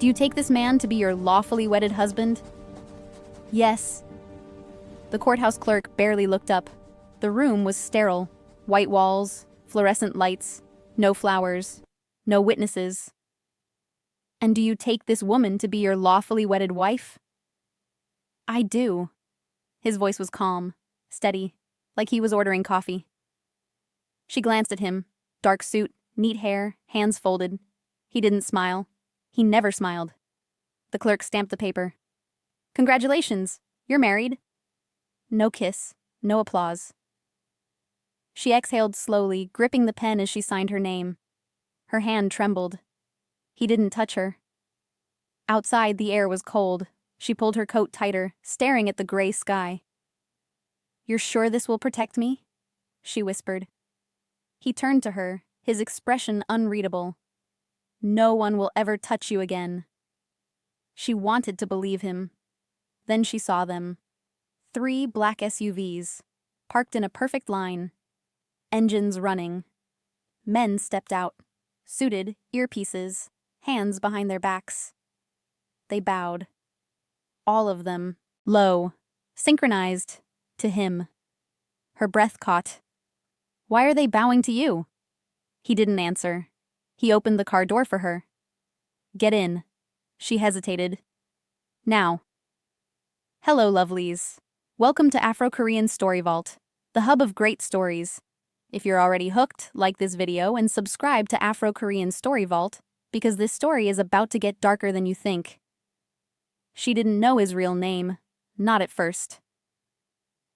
Do you take this man to be your lawfully wedded husband? Yes. The courthouse clerk barely looked up. The room was sterile. White walls, fluorescent lights, no flowers, no witnesses. And do you take this woman to be your lawfully wedded wife? I do. His voice was calm, steady, like he was ordering coffee. She glanced at him. Dark suit, neat hair, hands folded. He didn't smile. He never smiled. The clerk stamped the paper. Congratulations, you're married. No kiss, no applause. She exhaled slowly, gripping the pen as she signed her name. Her hand trembled. He didn't touch her. Outside, the air was cold. She pulled her coat tighter, staring at the gray sky. You're sure this will protect me? She whispered. He turned to her, his expression unreadable. No one will ever touch you again. She wanted to believe him. Then she saw them. 3 black SUVs, parked in a perfect line. Engines running. Men stepped out, suited, earpieces, hands behind their backs. They bowed. All of them, low, synchronized, to him. Her breath caught. Why are they bowing to you? He didn't answer. He opened the car door for her. Get in. She hesitated. Now. Hello, lovelies. Welcome to Afro-Korean Story Vault, the hub of great stories. If you're already hooked, like this video and subscribe to Afro-Korean Story Vault, because this story is about to get darker than you think. She didn't know his real name, not at first.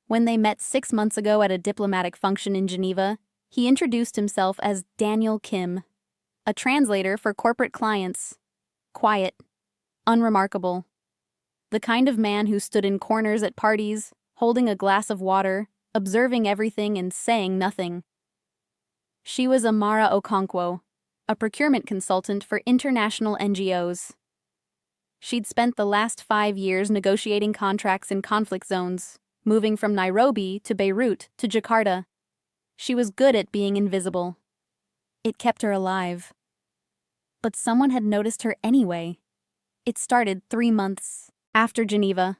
When they met 6 months ago at a diplomatic function in Geneva, he introduced himself as Daniel Kim, a translator for corporate clients. Quiet, unremarkable. The kind of man who stood in corners at parties, holding a glass of water, observing everything and saying nothing. She was Amara Okonkwo, a procurement consultant for international NGOs. She'd spent the last 5 years negotiating contracts in conflict zones, moving from Nairobi to Beirut to Jakarta. She was good at being invisible. It kept her alive. But someone had noticed her anyway. It started 3 months after Geneva.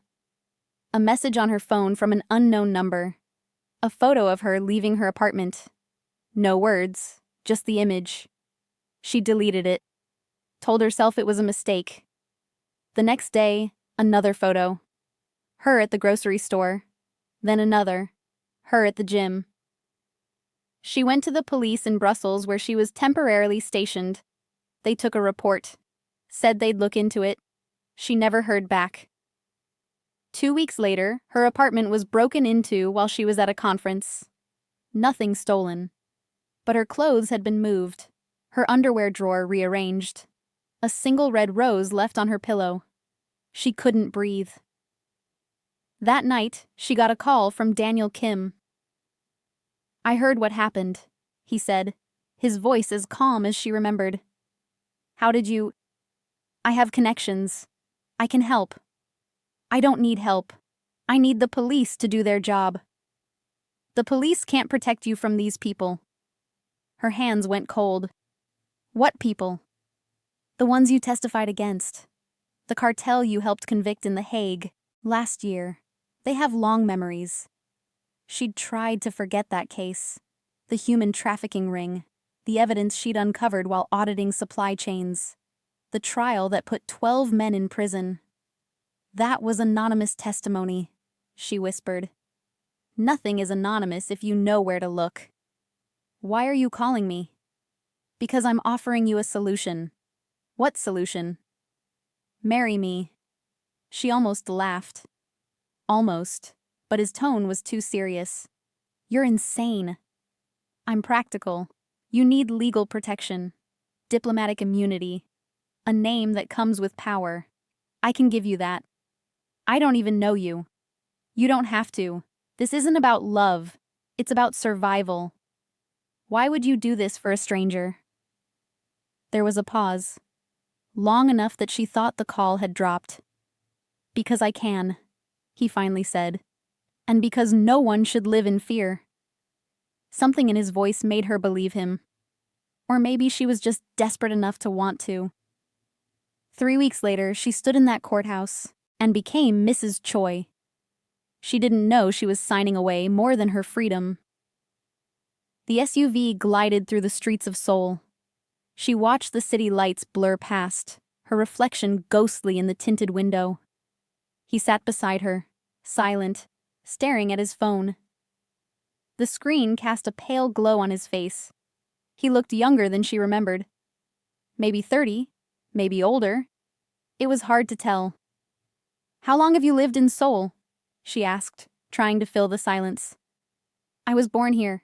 A message on her phone from an unknown number. A photo of her leaving her apartment. No words, just the image. She deleted it. Told herself it was a mistake. The next day, another photo. Her at the grocery store. Then another. Her at the gym. She went to the police in Brussels where she was temporarily stationed. They took a report. Said they'd look into it. She never heard back. 2 weeks later, her apartment was broken into while she was at a conference. Nothing stolen. But her clothes had been moved. Her underwear drawer rearranged. A single red rose left on her pillow. She couldn't breathe. That night, she got a call from Daniel Kim. I heard what happened, he said, his voice as calm as she remembered. How did you... I have connections. I can help. I don't need help. I need the police to do their job. The police can't protect you from these people. Her hands went cold. What people? The ones you testified against. The cartel you helped convict in The Hague last year. They have long memories. She'd tried to forget that case. The human trafficking ring. The evidence she'd uncovered while auditing supply chains. The trial that put 12 men in prison. That was anonymous testimony, she whispered. Nothing is anonymous if you know where to look. Why are you calling me? Because I'm offering you a solution. What solution? Marry me. She almost laughed. Almost, but his tone was too serious. You're insane. I'm practical. You need legal protection, diplomatic immunity, a name that comes with power. I can give you that. I don't even know you. You don't have to. This isn't about love. It's about survival. Why would you do this for a stranger? There was a pause, long enough that she thought the call had dropped. Because I can, he finally said, and because no one should live in fear. Something in his voice made her believe him. Or maybe she was just desperate enough to want to. 3 weeks later, she stood in that courthouse and became Mrs. Choi. She didn't know she was signing away more than her freedom. The SUV glided through the streets of Seoul. She watched the city lights blur past, her reflection ghostly in the tinted window. He sat beside her, silent, staring at his phone. The screen cast a pale glow on his face. He looked younger than she remembered. Maybe 30, maybe older. It was hard to tell. "How long have you lived in Seoul?" she asked, trying to fill the silence. "I was born here."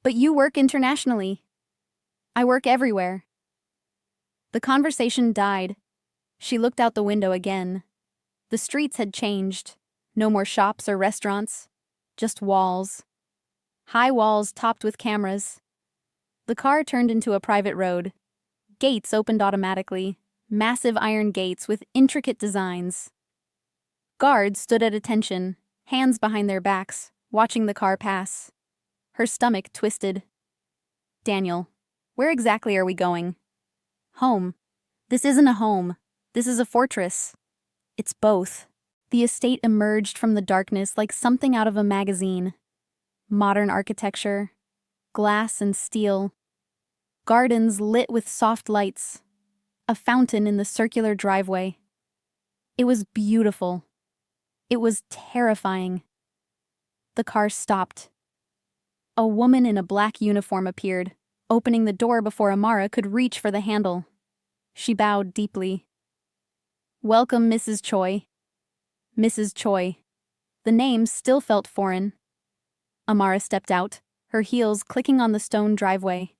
"But you work internationally." "I work everywhere." The conversation died. She looked out the window again. The streets had changed. No more shops or restaurants. Just walls. High walls topped with cameras. The car turned into a private road. Gates opened automatically. Massive iron gates with intricate designs. Guards stood at attention, hands behind their backs, watching the car pass. Her stomach twisted. "Daniel, where exactly are we going?" "Home." "This isn't a home. This is a fortress." "It's both." The estate emerged from the darkness like something out of a magazine. Modern architecture, glass and steel, gardens lit with soft lights, a fountain in the circular driveway. It was beautiful. It was terrifying. The car stopped. A woman in a black uniform appeared, opening the door before Amara could reach for the handle. She bowed deeply. "Welcome, Mrs. Choi." Mrs. Choi. The name still felt foreign. Amara stepped out, her heels clicking on the stone driveway.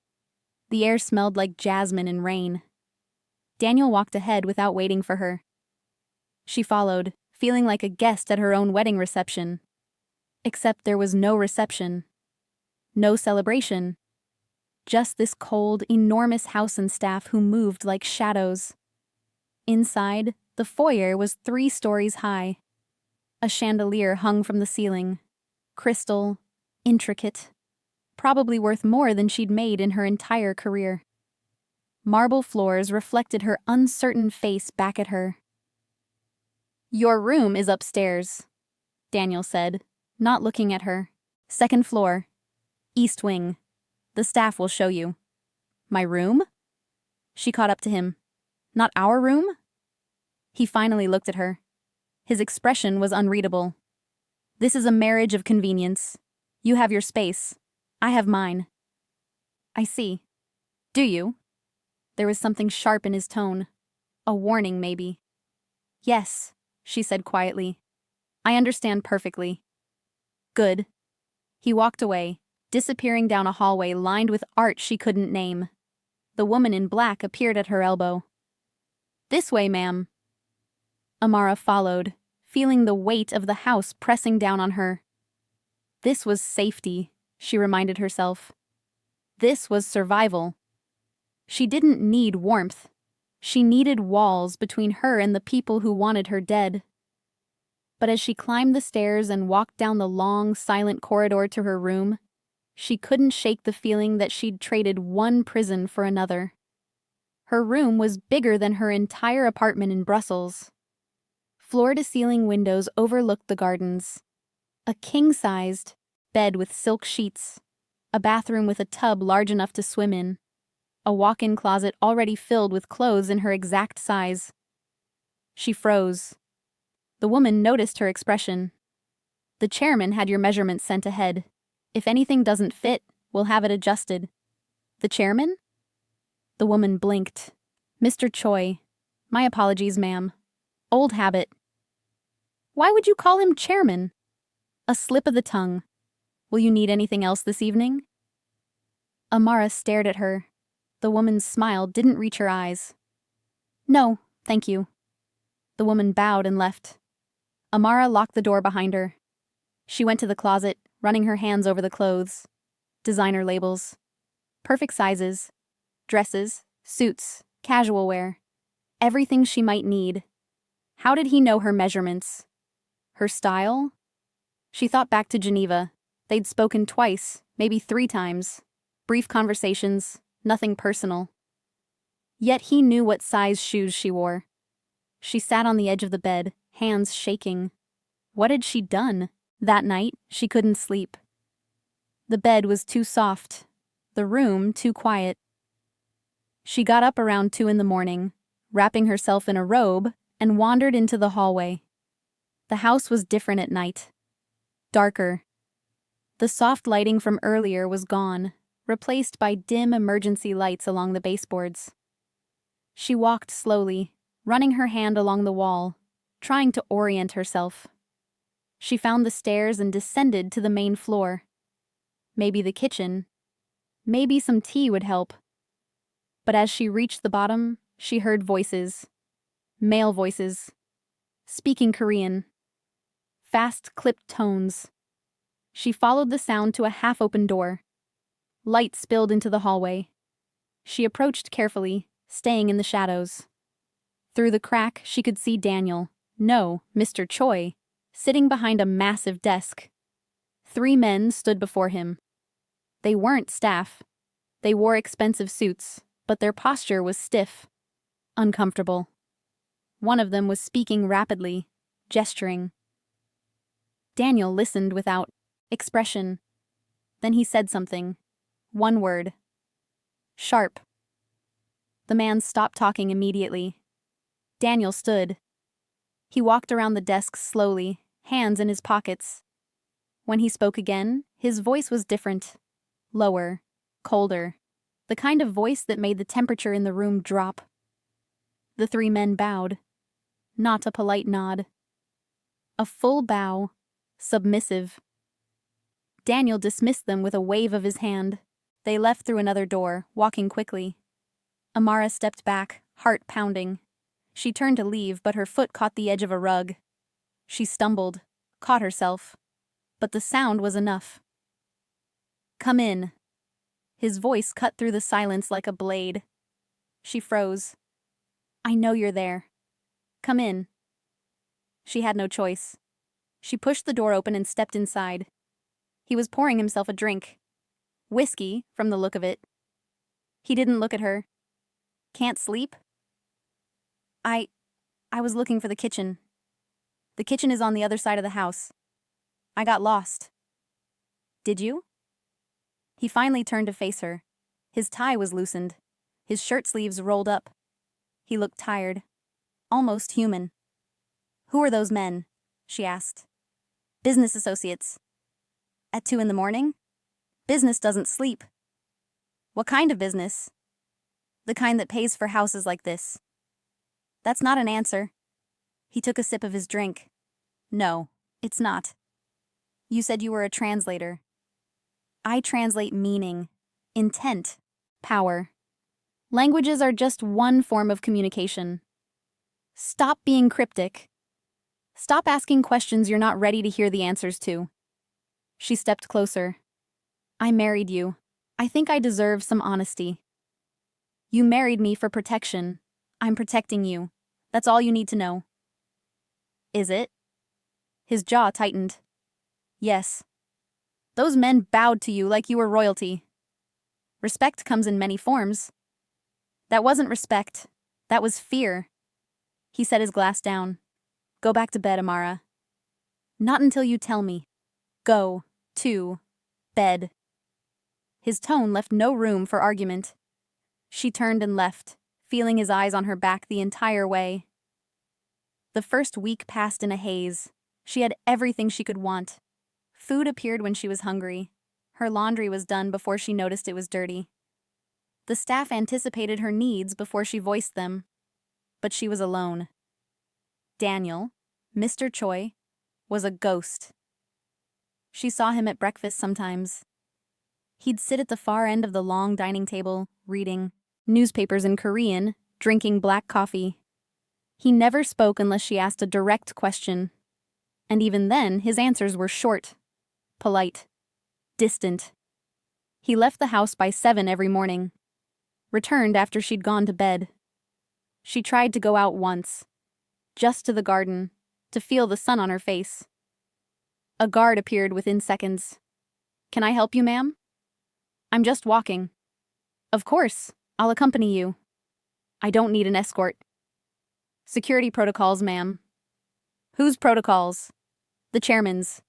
The air smelled like jasmine and rain. Daniel walked ahead without waiting for her. She followed, feeling like a guest at her own wedding reception. Except there was no reception. No celebration. Just this cold, enormous house and staff who moved like shadows. Inside, the foyer was 3 stories high. A chandelier hung from the ceiling. Crystal, intricate. Probably worth more than she'd made in her entire career. Marble floors reflected her uncertain face back at her. "Your room is upstairs," Daniel said, not looking at her. "Second floor. East wing. The staff will show you." "My room?" She caught up to him. "Not our room?" He finally looked at her. His expression was unreadable. "This is a marriage of convenience. You have your space. I have mine." "I see. Do you?" There was something sharp in his tone. A warning, maybe. "Yes," she said quietly. "I understand perfectly." "Good." He walked away, disappearing down a hallway lined with art she couldn't name. The woman in black appeared at her elbow. "This way, ma'am." Amara followed, feeling the weight of the house pressing down on her. This was safety, she reminded herself. This was survival. She didn't need warmth. She needed walls between her and the people who wanted her dead. But as she climbed the stairs and walked down the long, silent corridor to her room, she couldn't shake the feeling that she'd traded one prison for another. Her room was bigger than her entire apartment in Brussels. Floor-to-ceiling windows overlooked the gardens. A king-sized bed with silk sheets. A bathroom with a tub large enough to swim in. A walk-in closet already filled with clothes in her exact size. She froze. The woman noticed her expression. "The chairman had your measurements sent ahead. If anything doesn't fit, we'll have it adjusted." "The chairman?" The woman blinked. "Mr. Choi. My apologies, ma'am. Old habit." "Why would you call him chairman?" "A slip of the tongue. Will you need anything else this evening?" Amara stared at her. The woman's smile didn't reach her eyes. "No, thank you." The woman bowed and left. Amara locked the door behind her. She went to the closet, running her hands over the clothes. Designer labels. Perfect sizes. Dresses, suits, casual wear. Everything she might need. How did he know her measurements? Her style? She thought back to Geneva. They'd spoken twice, maybe 3 times. Brief conversations, nothing personal. Yet he knew what size shoes she wore. She sat on the edge of the bed, hands shaking. What had she done? That night, she couldn't sleep. The bed was too soft. The room too quiet. She got up around 2 in the morning, wrapping herself in a robe, and wandered into the hallway. The house was different at night. Darker. The soft lighting from earlier was gone, replaced by dim emergency lights along the baseboards. She walked slowly, running her hand along the wall, trying to orient herself. She found the stairs and descended to the main floor. Maybe the kitchen. Maybe some tea would help. But as she reached the bottom, she heard voices. Male voices. Speaking Korean. Fast, clipped tones. She followed the sound to a half-open door. Light spilled into the hallway. She approached carefully, staying in the shadows. Through the crack, she could see Daniel, no, Mr. Choi, sitting behind a massive desk. 3 men stood before him. They weren't staff. They wore expensive suits, but their posture was stiff, uncomfortable. One of them was speaking rapidly, gesturing. Daniel listened without expression. Then he said something. One word. Sharp. The man stopped talking immediately. Daniel stood. He walked around the desk slowly, hands in his pockets. When he spoke again, his voice was different. Lower, colder. The kind of voice that made the temperature in the room drop. The 3 men bowed. Not a polite nod. A full bow, submissive. Daniel dismissed them with a wave of his hand. They left through another door, walking quickly. Amara stepped back, heart pounding. She turned to leave, but her foot caught the edge of a rug. She stumbled, caught herself. But the sound was enough. Come in. His voice cut through the silence like a blade. She froze. I know you're there. Come in. She had no choice. She pushed the door open and stepped inside. He was pouring himself a drink. Whiskey, from the look of it. He didn't look at her. Can't sleep? I was looking for the kitchen. The kitchen is on the other side of the house. I got lost. Did you? He finally turned to face her. His tie was loosened. His shirt sleeves rolled up. He looked tired. Almost human. Who are those men? She asked. Business associates. At 2 in the morning? Business doesn't sleep. What kind of business? The kind that pays for houses like this. That's not an answer. He took a sip of his drink. No, it's not. You said you were a translator. I translate meaning, intent, power. Languages are just one form of communication. Stop being cryptic. Stop asking questions you're not ready to hear the answers to. She stepped closer. I married you. I think I deserve some honesty. You married me for protection. I'm protecting you. That's all you need to know. Is it? His jaw tightened. Yes. Those men bowed to you like you were royalty. Respect comes in many forms. That wasn't respect. That was fear. He set his glass down. Go back to bed, Amara. Not until you tell me. Go to bed. His tone left no room for argument. She turned and left, feeling his eyes on her back the entire way. The first week passed in a haze. She had everything she could want. Food appeared when she was hungry. Her laundry was done before she noticed it was dirty. The staff anticipated her needs before she voiced them. But she was alone. Daniel, Mr. Choi, was a ghost. She saw him at breakfast sometimes. He'd sit at the far end of the long dining table, reading newspapers in Korean, drinking black coffee. He never spoke unless she asked a direct question. And even then, his answers were short, polite, distant. He left the house by 7 every morning. Returned after she'd gone to bed. She tried to go out once. Just to the garden, to feel the sun on her face. A guard appeared within seconds. Can I help you, ma'am? I'm just walking. Of course, I'll accompany you. I don't need an escort. Security protocols, ma'am. Whose protocols? The chairman's.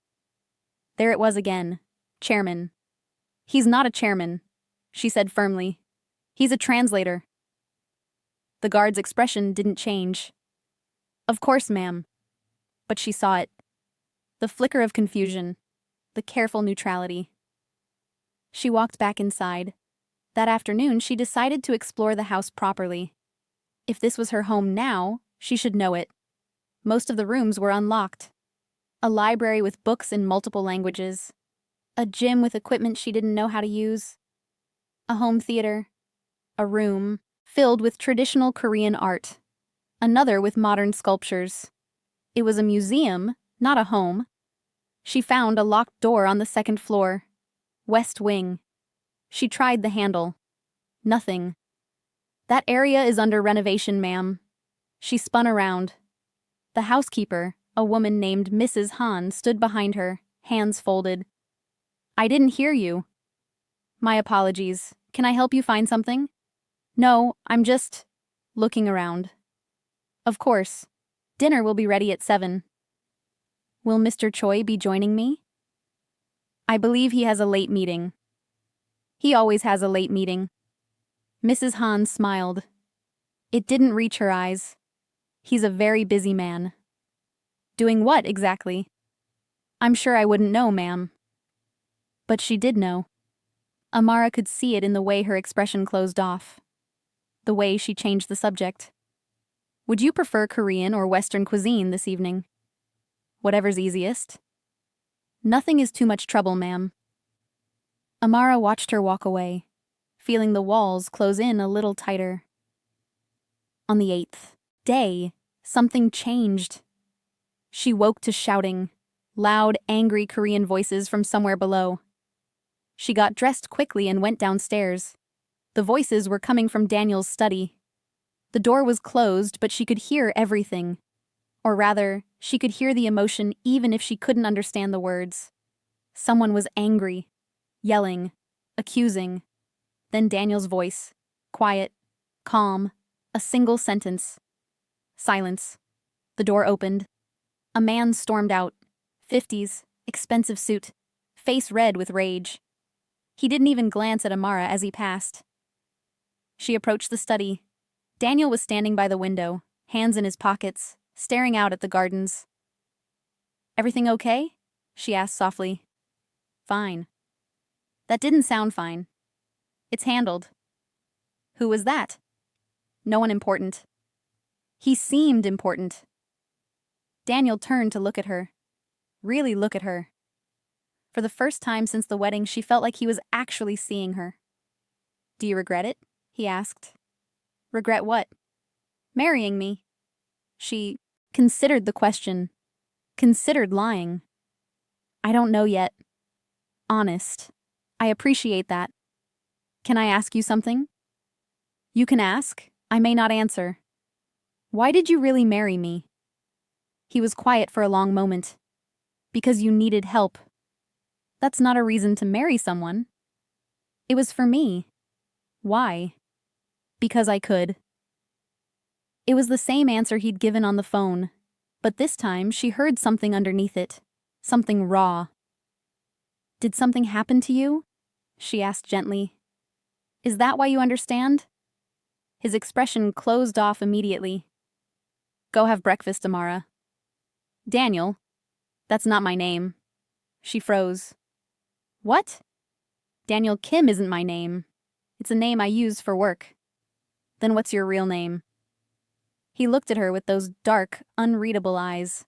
There it was again. Chairman. He's not a chairman, she said firmly. He's a translator. The guard's expression didn't change. Of course, ma'am. But she saw it. The flicker of confusion. The careful neutrality. She walked back inside. That afternoon, she decided to explore the house properly. If this was her home now, she should know it. Most of the rooms were unlocked. A library with books in multiple languages. A gym with equipment she didn't know how to use. A home theater. A room filled with traditional Korean art. Another with modern sculptures. It was a museum, not a home. She found a locked door on the second floor. West wing. She tried the handle. Nothing. That area is under renovation, ma'am. She spun around. The housekeeper, a woman named Mrs. Han, stood behind her, hands folded. I didn't hear you. My apologies. Can I help you find something? No, I'm just looking around. Of course. Dinner will be ready at 7. Will Mr. Choi be joining me? I believe he has a late meeting. He always has a late meeting. Mrs. Han smiled. It didn't reach her eyes. He's a very busy man. Doing what exactly? I'm sure I wouldn't know, ma'am. But she did know. Amara could see it in the way her expression closed off. The way she changed the subject. Would you prefer Korean or Western cuisine this evening? Whatever's easiest. Nothing is too much trouble, ma'am. Amara watched her walk away, feeling the walls close in a little tighter. On the 8th day, something changed. She woke to shouting, loud, angry Korean voices from somewhere below. She got dressed quickly and went downstairs. The voices were coming from Daniel's study. The door was closed, but she could hear everything. Or rather, she could hear the emotion even if she couldn't understand the words. Someone was angry, yelling, accusing. Then Daniel's voice, quiet, calm, a single sentence. Silence. The door opened. A man stormed out, 50s, expensive suit, face red with rage. He didn't even glance at Amara as he passed. She approached the study. Daniel was standing by the window, hands in his pockets, staring out at the gardens. Everything okay? She asked softly. Fine. That didn't sound fine. It's handled. Who was that? No one important. He seemed important. Daniel turned to look at her. Really look at her. For the first time since the wedding, she felt like he was actually seeing her. Do you regret it? He asked. Regret what? Marrying me. She considered the question. Considered lying. I don't know yet. Honest. I appreciate that. Can I ask you something? You can ask. I may not answer. Why did you really marry me? He was quiet for a long moment. Because you needed help. That's not a reason to marry someone. It was for me. Why? Because I could. It was the same answer he'd given on the phone, but this time she heard something underneath it. Something raw. Did something happen to you? She asked gently. Is that why you understand? His expression closed off immediately. Go have breakfast, Amara. Daniel. That's not my name. She froze. What? Daniel Kim isn't my name. It's a name I use for work. Then what's your real name? He looked at her with those dark, unreadable eyes.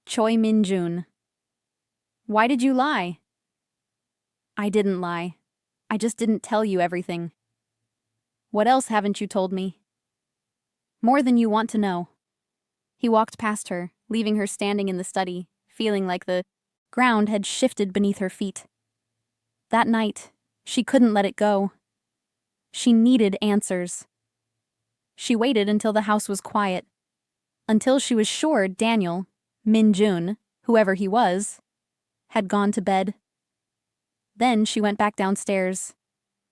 Choi Min-jun. Why did you lie? I didn't lie. I just didn't tell you everything. What else haven't you told me? More than you want to know. He walked past her, leaving her standing in the study, feeling like the ground had shifted beneath her feet. That night, she couldn't let it go. She needed answers. She waited until the house was quiet, until she was sure Daniel, Min-jun, whoever he was, had gone to bed. Then she went back downstairs,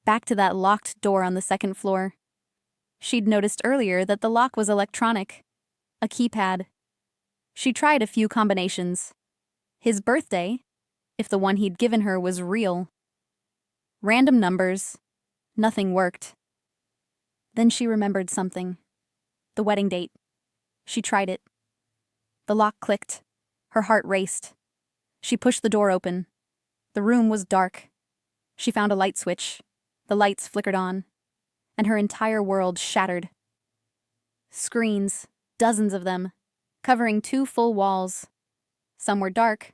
back to that locked door on the second floor. She'd noticed earlier that the lock was electronic. A keypad. She tried a few combinations. His birthday, if the one he'd given her was real. Random numbers. Nothing worked. Then she remembered something. The wedding date. She tried it. The lock clicked. Her heart raced. She pushed the door open. The room was dark. She found a light switch. The lights flickered on, and her entire world shattered. Screens, dozens of them, covering 2 full walls. Some were dark.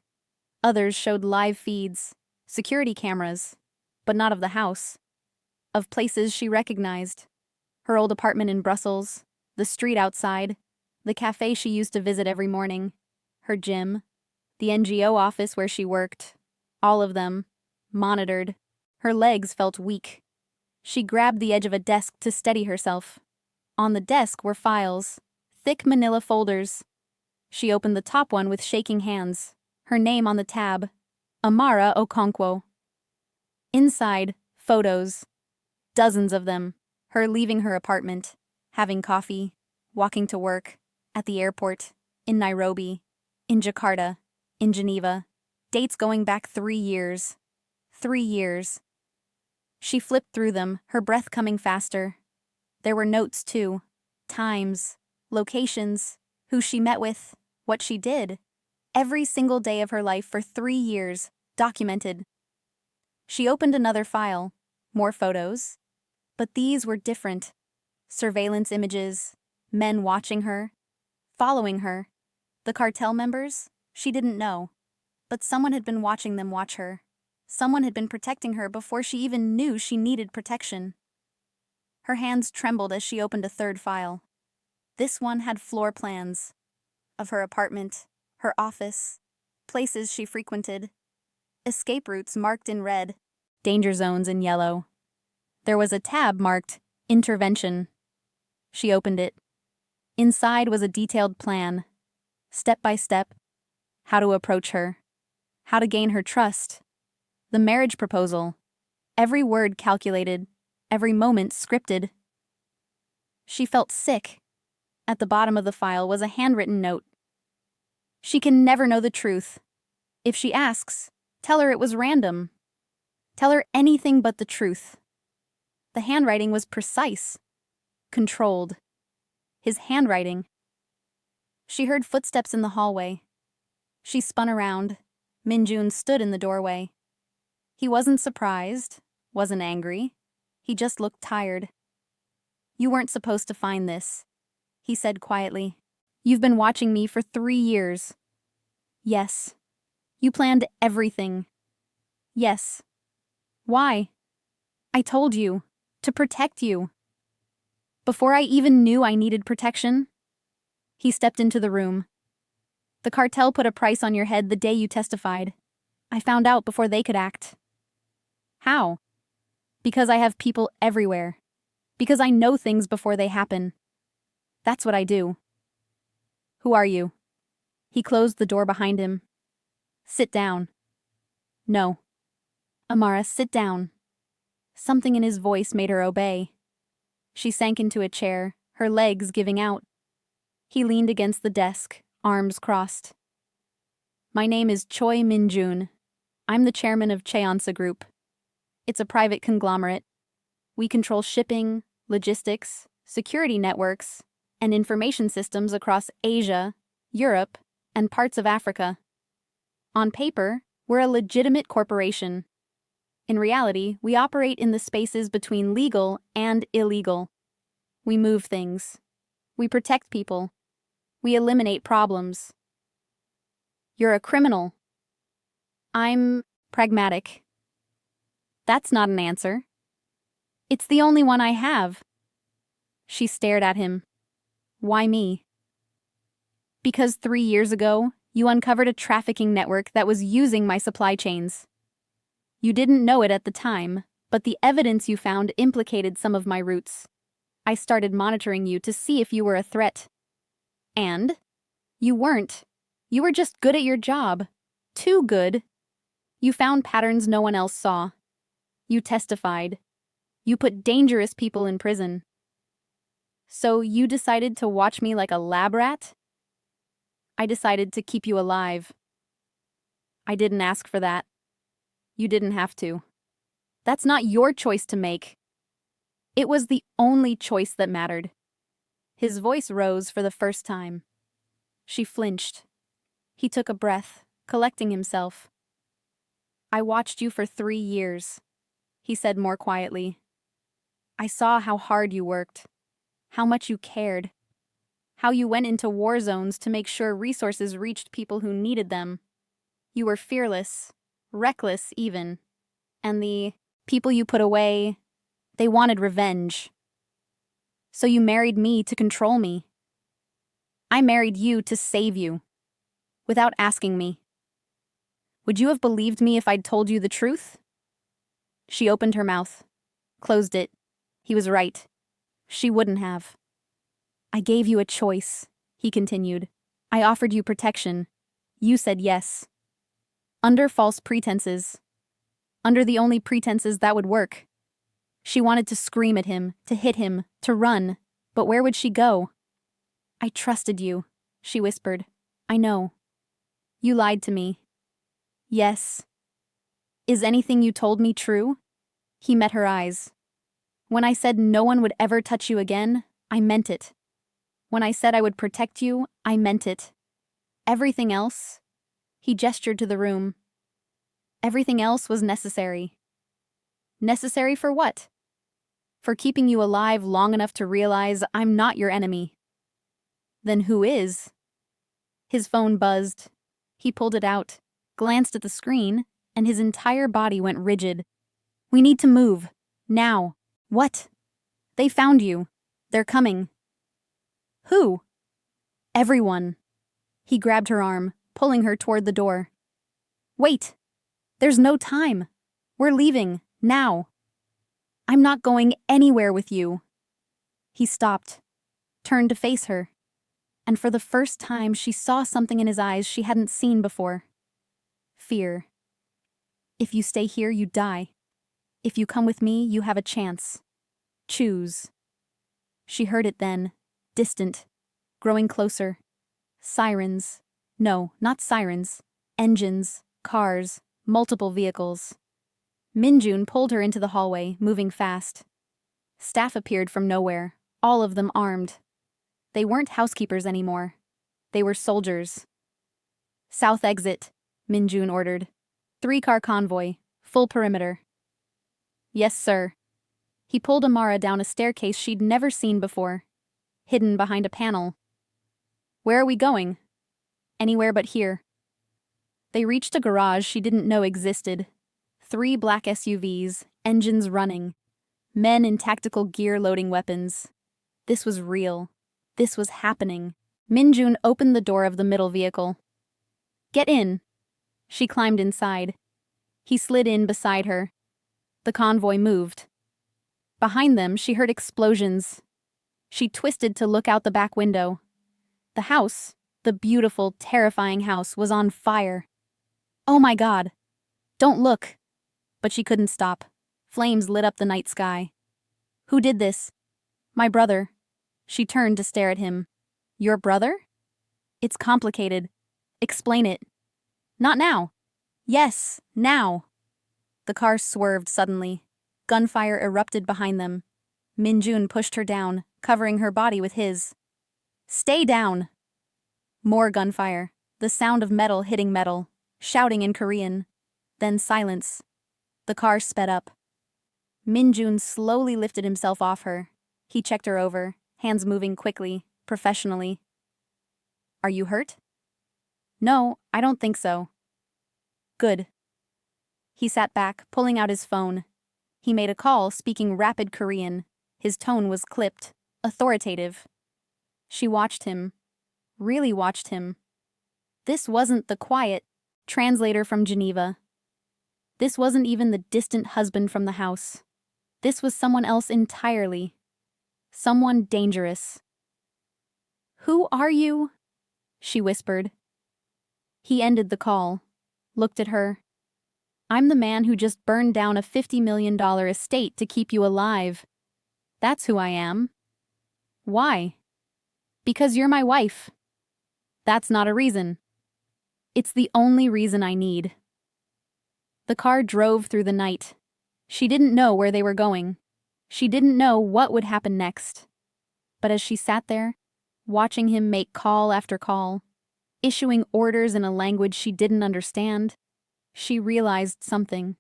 Others showed live feeds, security cameras, but not of the house. Of places she recognized. Her old apartment in Brussels, the street outside, the cafe she used to visit every morning, her gym, the NGO office where she worked. All of them, monitored. Her legs felt weak. She grabbed the edge of a desk to steady herself. On the desk were files, thick manila folders. She opened the top one with shaking hands, her name on the tab, Amara Okonkwo. Inside, photos, dozens of them, her leaving her apartment, having coffee, walking to work, at the airport, in Nairobi, in Jakarta, in Geneva, dates going back 3 years. 3 years. She flipped through them, her breath coming faster. There were notes too, times, locations, who she met with, what she did. Every single day of her life for 3 years, documented. She opened another file, more photos. But these were different. Surveillance images, men watching her, following her. The cartel members? She didn't know. But someone had been watching them watch her. Someone had been protecting her before she even knew she needed protection. Her hands trembled as she opened a third file. This one had floor plans of her apartment, her office, places she frequented, escape routes marked in red, danger zones in yellow. There was a tab marked Intervention. She opened it. Inside was a detailed plan, step by step, how to approach her, how to gain her trust. The marriage proposal, every word calculated, every moment scripted. She felt sick. At the bottom of the file was a handwritten note. She can never know the truth. If she asks, tell her it was random. Tell her anything but the truth. The handwriting was precise, controlled. His handwriting. She heard footsteps in the hallway. She spun around. Minjun stood in the doorway. He wasn't surprised, wasn't angry. He just looked tired. "You weren't supposed to find this," he said quietly. "You've been watching me for 3 years. Yes. You planned everything. Yes. Why? I told you. To protect you. Before I even knew I needed protection." He stepped into the room. "The cartel put a price on your head the day you testified. I found out before they could act." "How?" "Because I have people everywhere. Because I know things before they happen. That's what I do." "Who are you?" He closed the door behind him. "Sit down." "No." "Amara, sit down." Something in his voice made her obey. She sank into a chair, her legs giving out. He leaned against the desk, arms crossed. "My name is Choi Min-jun. I'm the chairman of Cheonsa Group. It's a private conglomerate. We control shipping, logistics, security networks, and information systems across Asia, Europe, and parts of Africa. On paper, we're a legitimate corporation. In reality, we operate in the spaces between legal and illegal. We move things. We protect people. We eliminate problems. You're a criminal. I'm pragmatic. That's not an answer. It's the only one I have." She stared at him. "Why me?" "Because 3 years ago, you uncovered a trafficking network that was using my supply chains. You didn't know it at the time, but the evidence you found implicated some of my routes. I started monitoring you to see if you were a threat. And you weren't. You were just good at your job. Too good. You found patterns no one else saw. You testified. You put dangerous people in prison. So you decided to watch me like a lab rat? I decided to keep you alive. I didn't ask for that. You didn't have to. That's not your choice to make. It was the only choice that mattered. His voice rose for the first time. She flinched. He took a breath, collecting himself. I watched you for 3 years, he said more quietly. I saw how hard you worked, how much you cared, how you went into war zones to make sure resources reached people who needed them. You were fearless, reckless even. And the people you put away, they wanted revenge. So you married me to control me. I married you to save you, without asking me. Would you have believed me if I'd told you the truth? She opened her mouth, closed it. He was right. She wouldn't have. I gave you a choice, he continued. I offered you protection. You said yes. Under false pretenses. Under the only pretenses that would work. She wanted to scream at him, to hit him, to run. But where would she go? I trusted you, she whispered. I know. You lied to me. Yes. Is anything you told me true? He met her eyes. When I said no one would ever touch you again, I meant it. When I said I would protect you, I meant it. Everything else, he gestured to the room. Everything else was necessary. Necessary for what? For keeping you alive long enough to realize I'm not your enemy. Then who is? His phone buzzed. He pulled it out, glanced at the screen, and his entire body went rigid. We need to move. Now. What? They found you. They're coming. Who? Everyone. He grabbed her arm, pulling her toward the door. Wait. There's no time. We're leaving. Now. I'm not going anywhere with you. He stopped, turned to face her, and for the first time she saw something in his eyes she hadn't seen before. Fear. If you stay here, you die. If you come with me, you have a chance. Choose. She heard it then, distant, growing closer. Sirens. No, not sirens. Engines, cars, multiple vehicles. Minjun pulled her into the hallway, moving fast. Staff appeared from nowhere, all of them armed. They weren't housekeepers anymore. They were soldiers. South exit, Minjun ordered. 3-car convoy, full perimeter. Yes, sir. He pulled Amara down a staircase she'd never seen before, hidden behind a panel. Where are we going? Anywhere but here. They reached a garage she didn't know existed. 3 black SUVs, engines running. Men in tactical gear loading weapons. This was real. This was happening. Minjun opened the door of the middle vehicle. Get in. She climbed inside. He slid in beside her. The convoy moved. Behind them, she heard explosions. She twisted to look out the back window. The house, the beautiful, terrifying house, was on fire. Oh my God. Don't look. But she couldn't stop. Flames lit up the night sky. Who did this? My brother. She turned to stare at him. Your brother? It's complicated. Explain it. Not now. Yes, now. The car swerved suddenly. Gunfire erupted behind them. Minjun pushed her down, covering her body with his. Stay down! More gunfire, the sound of metal hitting metal, shouting in Korean. Then silence. The car sped up. Minjun slowly lifted himself off her. He checked her over, hands moving quickly, professionally. Are you hurt? No, I don't think so. Good. He sat back, pulling out his phone. He made a call, speaking rapid Korean. His tone was clipped, authoritative. She watched him. Really watched him. This wasn't the quiet translator from Geneva. This wasn't even the distant husband from the house. This was someone else entirely. Someone dangerous. Who are you? She whispered. He ended the call, looked at her. I'm the man who just burned down a $50 million estate to keep you alive. That's who I am. Why? Because you're my wife. That's not a reason. It's the only reason I need. The car drove through the night. She didn't know where they were going. She didn't know what would happen next. But as she sat there, watching him make call after call, issuing orders in a language she didn't understand, she realized something.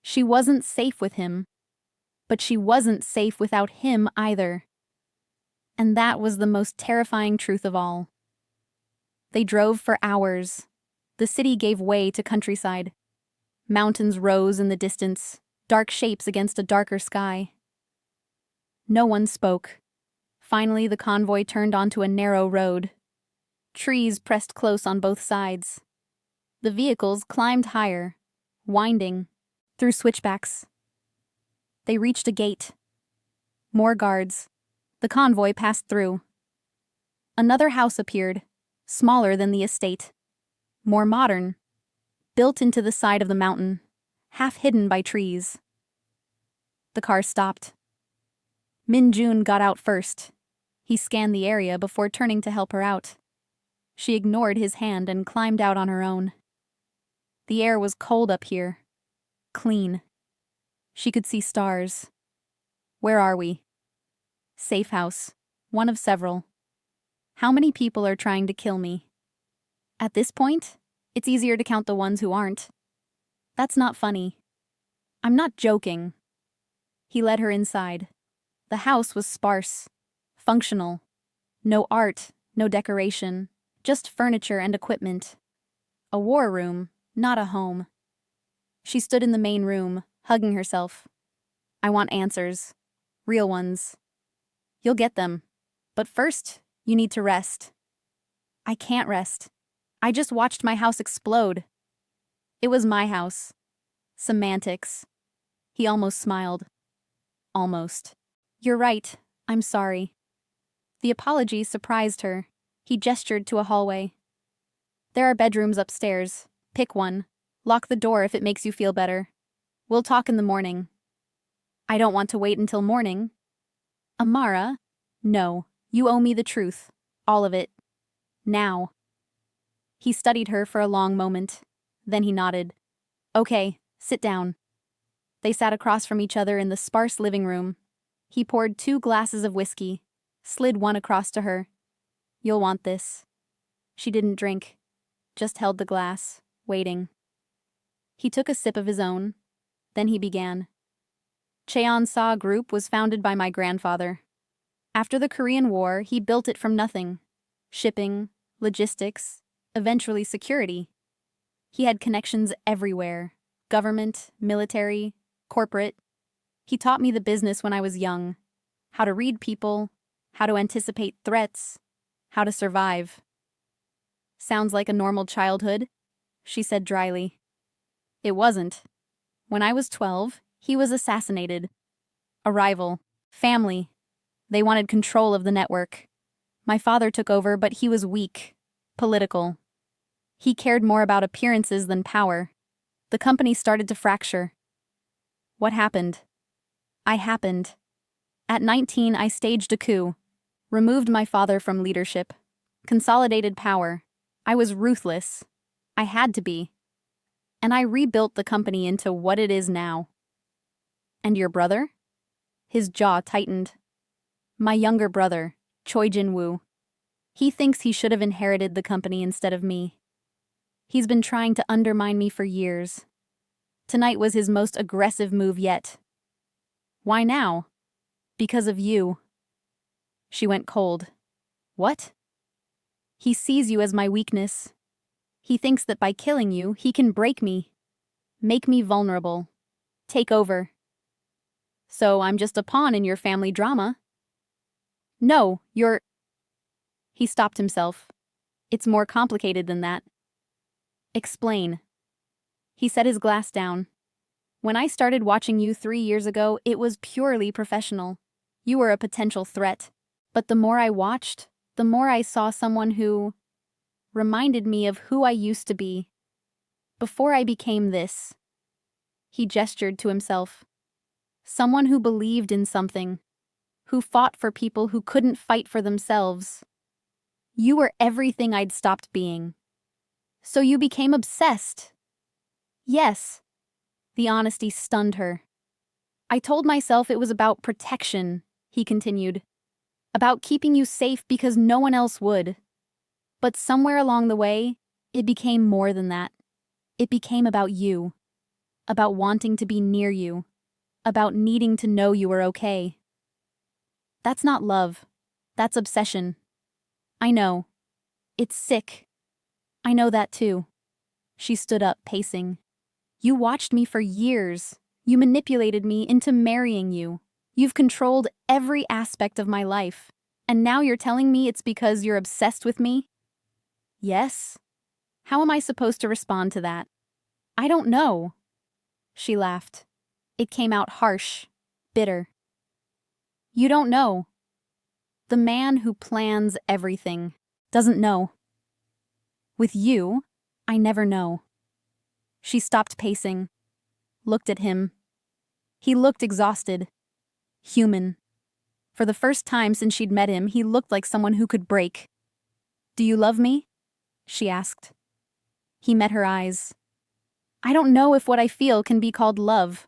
She wasn't safe with him, but she wasn't safe without him either. And that was the most terrifying truth of all. They drove for hours. The city gave way to countryside. Mountains rose in the distance, dark shapes against a darker sky. No one spoke. Finally, the convoy turned onto a narrow road. Trees pressed close on both sides. The vehicles climbed higher, winding, through switchbacks. They reached a gate. More guards. The convoy passed through. Another house appeared, smaller than the estate, more modern, built into the side of the mountain, half hidden by trees. The car stopped. Min Jun got out first. He scanned the area before turning to help her out. She ignored his hand and climbed out on her own. The air was cold up here. Clean. She could see stars. Where are we? Safe house. One of several. How many people are trying to kill me? At this point, it's easier to count the ones who aren't. That's not funny. I'm not joking. He led her inside. The house was sparse, functional. No art, no decoration, just furniture and equipment. A war room, not a home. She stood in the main room, hugging herself. I want answers. Real ones. You'll get them. But first, you need to rest. I can't rest. I just watched my house explode. It was my house. Semantics. He almost smiled. Almost. You're right. I'm sorry. The apology surprised her. He gestured to a hallway. There are bedrooms upstairs. Pick one. Lock the door if it makes you feel better. We'll talk in the morning. I don't want to wait until morning. Amara? No. You owe me the truth. All of it. Now. He studied her for a long moment. Then he nodded. Okay, sit down. They sat across from each other in the sparse living room. He poured 2 glasses of whiskey, slid one across to her. You'll want this. She didn't drink, just held the glass, waiting. He took a sip of his own. Then he began. Cheonsa Group was founded by my grandfather. After the Korean War, he built it from nothing. Shipping, logistics, eventually security. He had connections everywhere. Government, military, corporate. He taught me the business when I was young. How to read people, how to anticipate threats, how to survive. Sounds like a normal childhood, she said dryly. It wasn't. When I was 12, he was assassinated. A rival. Family. They wanted control of the network. My father took over, but he was weak. Political. He cared more about appearances than power. The company started to fracture. What happened? I happened. At 19, I staged a coup. Removed my father from leadership. Consolidated power. I was ruthless. I had to be. And I rebuilt the company into what it is now. And your brother? His jaw tightened. My younger brother, Choi Jin-woo. He thinks he should have inherited the company instead of me. He's been trying to undermine me for years. Tonight was his most aggressive move yet. Why now? Because of you. She went cold. What? He sees you as my weakness. He thinks that by killing you, he can break me. Make me vulnerable. Take over. So I'm just a pawn in your family drama? No, you're... He stopped himself. It's more complicated than that. Explain. He set his glass down. When I started watching you 3 years ago, it was purely professional. You were a potential threat. But the more I watched, the more I saw someone who reminded me of who I used to be. Before I became this. He gestured to himself. Someone who believed in something. who fought for people who couldn't fight for themselves. You were everything I'd stopped being. So you became obsessed. Yes. The honesty stunned her. I told myself it was about protection, he continued. About keeping you safe because no one else would. But somewhere along the way, it became more than that. It became about you. About wanting to be near you. About needing to know you were okay. That's not love. That's obsession. I know. It's sick. I know that too. She stood up, pacing. You watched me for years. You manipulated me into marrying you. You've controlled every aspect of my life. And now you're telling me it's because you're obsessed with me? Yes? How am I supposed to respond to that? I don't know. She laughed. It came out harsh, bitter. You don't know. The man who plans everything doesn't know. With you, I never know. She stopped pacing, looked at him. He looked exhausted, human. For the first time since she'd met him, he looked like someone who could break. Do you love me? She asked. He met her eyes. I don't know if what I feel can be called love,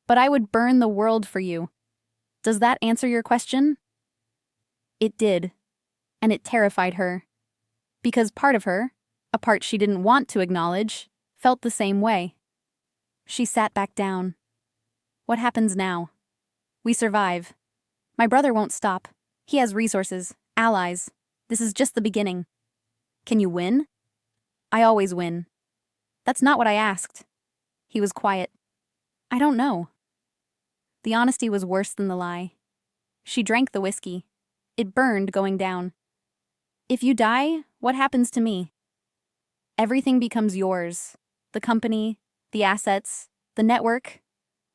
but I would burn the world for you. Does that answer your question? It did, and it terrified her. Because part of her, a part she didn't want to acknowledge, felt the same way. She sat back down. What happens now? We survive. My brother won't stop. He has resources, allies. This is just the beginning. Can you win? I always win. That's not what I asked. He was quiet. I don't know. The honesty was worse than the lie. She drank the whiskey. It burned going down. If you die, what happens to me? Everything becomes yours. The company, the assets, the network.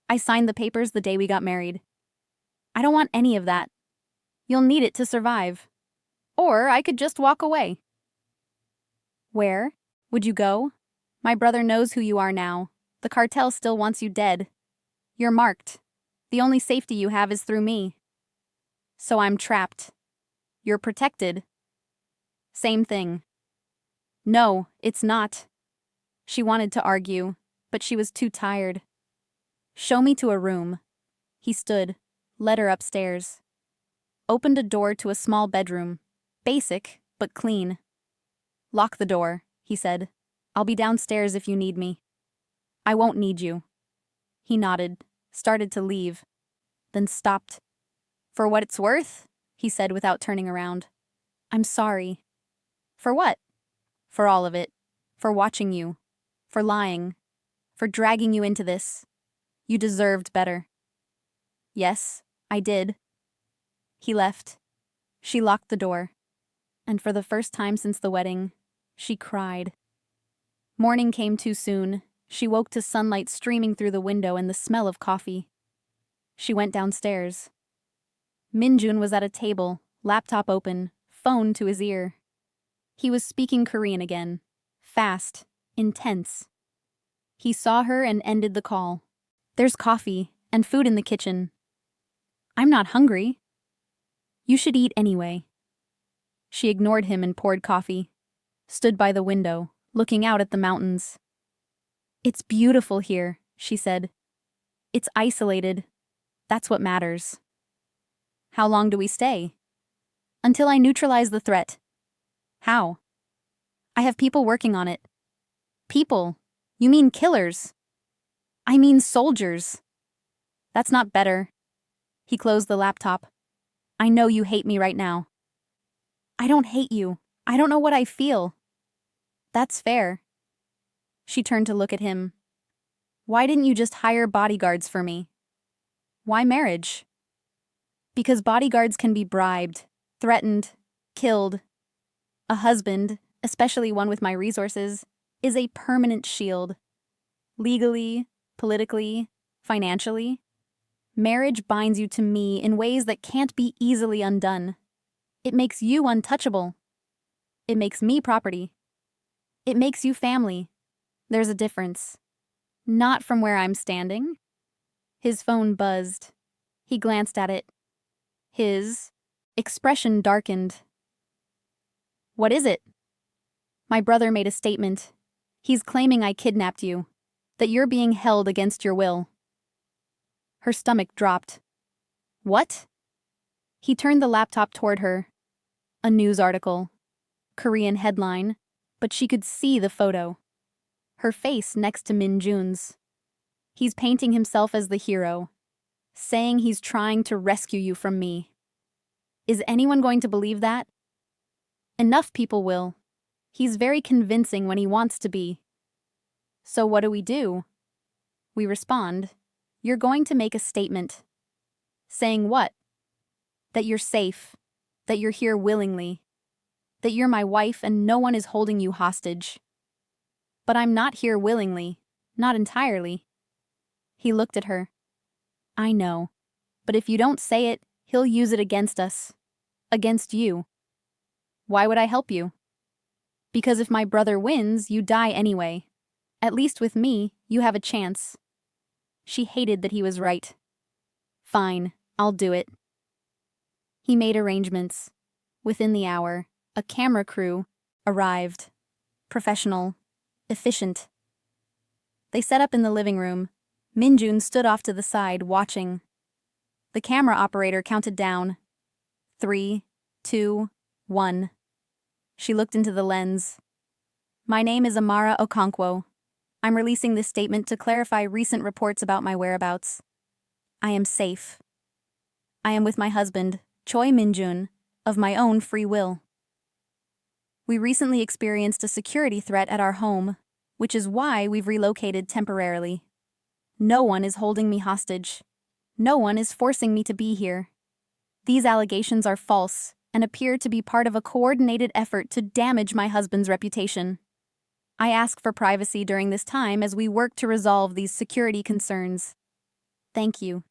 I signed the papers the day we got married. I don't want any of that. You'll need it to survive. Or I could just walk away. Where? Would you go? My brother knows who you are now. The cartel still wants you dead. You're marked. The only safety you have is through me. So I'm trapped. You're protected. Same thing. No, it's not. She wanted to argue, but she was too tired. Show me to a room. He stood, led her upstairs. Opened a door to a small bedroom. Basic, but clean. Lock the door, he said. I'll be downstairs if you need me. I won't need you. He nodded, started to leave, then stopped. For what it's worth, he said without turning around. I'm sorry. For what? For all of it. For watching you. For lying. For dragging you into this. You deserved better. Yes, I did. He left. She locked the door. And for the first time since the wedding, she cried. Morning came too soon. She woke to sunlight streaming through the window and the smell of coffee. She went downstairs. Minjun was at a table, laptop open, phone to his ear. He was speaking Korean again. Fast. Intense. He saw her and ended the call. There's coffee and food in the kitchen. I'm not hungry. You should eat anyway. She ignored him and poured coffee. Stood by the window, looking out at the mountains. It's beautiful here, she said. It's isolated. That's what matters. How long do we stay? Until I neutralize the threat. How? I have people working on it. People? You mean killers? I mean soldiers. That's not better. He closed the laptop. I know you hate me right now. I don't hate you. I don't know what I feel. That's fair. She turned to look at him. Why didn't you just hire bodyguards for me? Why marriage? Because bodyguards can be bribed, threatened, killed. A husband, especially one with my resources, is a permanent shield. Legally, politically, financially. Marriage binds you to me in ways that can't be easily undone. It makes you untouchable. It makes me property. It makes you family. There's a difference. Not from where I'm standing. His phone buzzed. He glanced at it. His expression darkened. What is it? My brother made a statement. He's claiming I kidnapped you, that you're being held against your will. Her stomach dropped. What? He turned the laptop toward her. A news article. Korean headline, but she could see the photo. Her face next to Min Jun's. He's painting himself as the hero, saying he's trying to rescue you from me. Is anyone going to believe that? Enough people will. He's very convincing when he wants to be. So what do? We respond, you're going to make a statement. Saying what? That you're safe, that you're here willingly, that you're my wife and no one is holding you hostage. But I'm not here willingly, not entirely. He looked at her. I know, but if you don't say it, he'll use it against us, against you. Why would I help you? Because if my brother wins, you die anyway. At least with me, you have a chance. She hated that he was right. Fine, I'll do it. He made arrangements. Within the hour, a camera crew arrived. Professional, efficient. They set up in the living room. Min Jun stood off to the side, watching. The camera operator counted down. 3, 2, 1. She looked into the lens. My name is Amara Okonkwo. I'm releasing this statement to clarify recent reports about my whereabouts. I am safe. I am with my husband, Choi Min-jun, of my own free will. We recently experienced a security threat at our home, which is why we've relocated temporarily. No one is holding me hostage. No one is forcing me to be here. These allegations are false and appear to be part of a coordinated effort to damage my husband's reputation. I ask for privacy during this time as we work to resolve these security concerns. Thank you.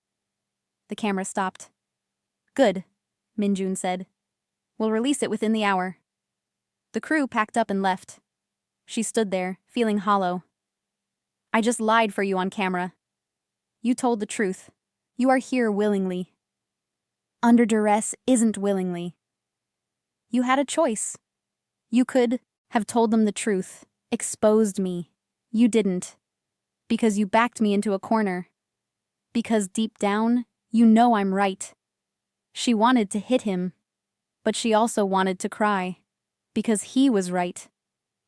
The camera stopped. Good, Min-jun said. We'll release it within the hour. The crew packed up and left. She stood there, feeling hollow. I just lied for you on camera. You told the truth. You are here willingly. Under duress isn't willingly. You had a choice. You could have told them the truth, exposed me. You didn't. Because you backed me into a corner. Because deep down, you know I'm right. She wanted to hit him, but she also wanted to cry. Because he was right.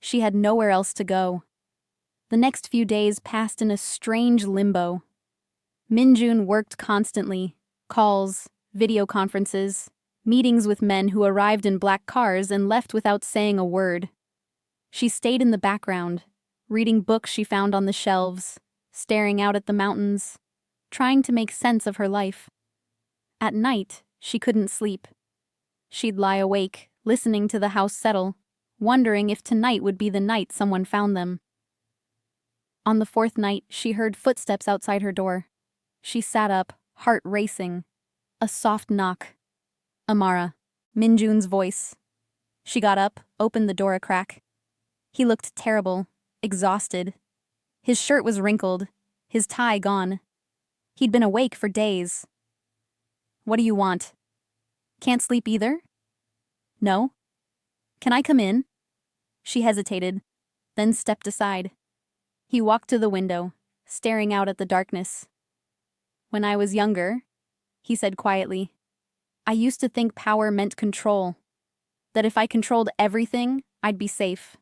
She had nowhere else to go. The next few days passed in a strange limbo. Min-jun worked constantly. Calls, video conferences, meetings with men who arrived in black cars and left without saying a word. She stayed in the background, reading books she found on the shelves, staring out at the mountains, trying to make sense of her life. At night, she couldn't sleep. She'd lie awake, listening to the house settle, wondering if tonight would be the night someone found them. On the fourth night, she heard footsteps outside her door. She sat up, heart racing. A soft knock. Amara, Min-jun's voice. She got up, opened the door a crack. He looked terrible, exhausted. His shirt was wrinkled, his tie gone. He'd been awake for days. What do you want? Can't sleep either? No? Can I come in? She hesitated, then stepped aside. He walked to the window, staring out at the darkness. When I was younger, he said quietly, I used to think power meant control. That if I controlled everything, I'd be safe.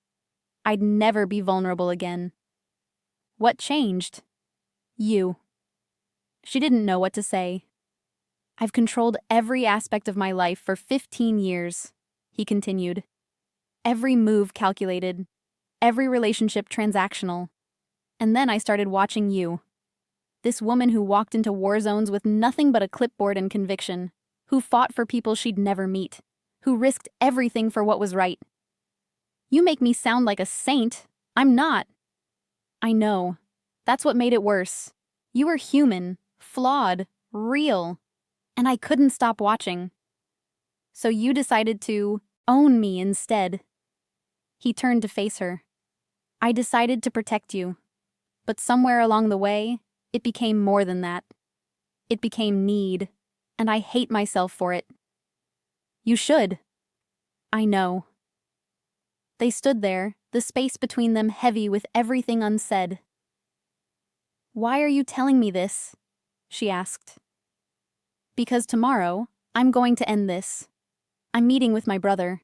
I'd never be vulnerable again. What changed? You. She didn't know what to say. I've controlled every aspect of my life for 15 years, he continued. Every move calculated, every relationship transactional. And then I started watching you. This woman who walked into war zones with nothing but a clipboard and conviction, who fought for people she'd never meet, who risked everything for what was right. You make me sound like a saint. I'm not. I know. That's what made it worse. You were human, flawed, real, and I couldn't stop watching. So you decided to own me instead. He turned to face her. I decided to protect you, but somewhere along the way, it became more than that. It became need, And I hate myself for it. You should. I know. They stood there, the space between them heavy with everything unsaid. Why are you telling me this? She asked. Because tomorrow, I'm going to end this. I'm meeting with my brother.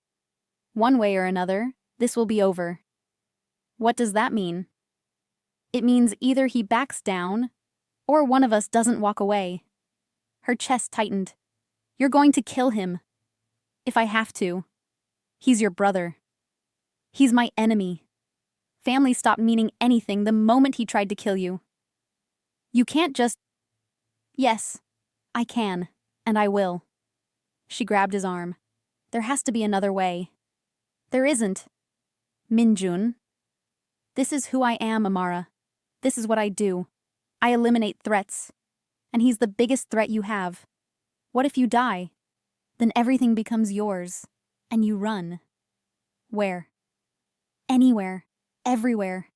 One way or another, this will be over. What does that mean? It means either he backs down, or one of us doesn't walk away. Her chest tightened. You're going to kill him. If I have to. He's your brother. He's my enemy. Family stopped meaning anything the moment he tried to kill you. You can't just... Yes, I can, and I will. She grabbed his arm. There has to be another way. There isn't. Minjun. This is who I am, Amara. This is what I do. I eliminate threats. And he's the biggest threat you have. What if you die? Then everything becomes yours, and you run. Where? Anywhere. Everywhere.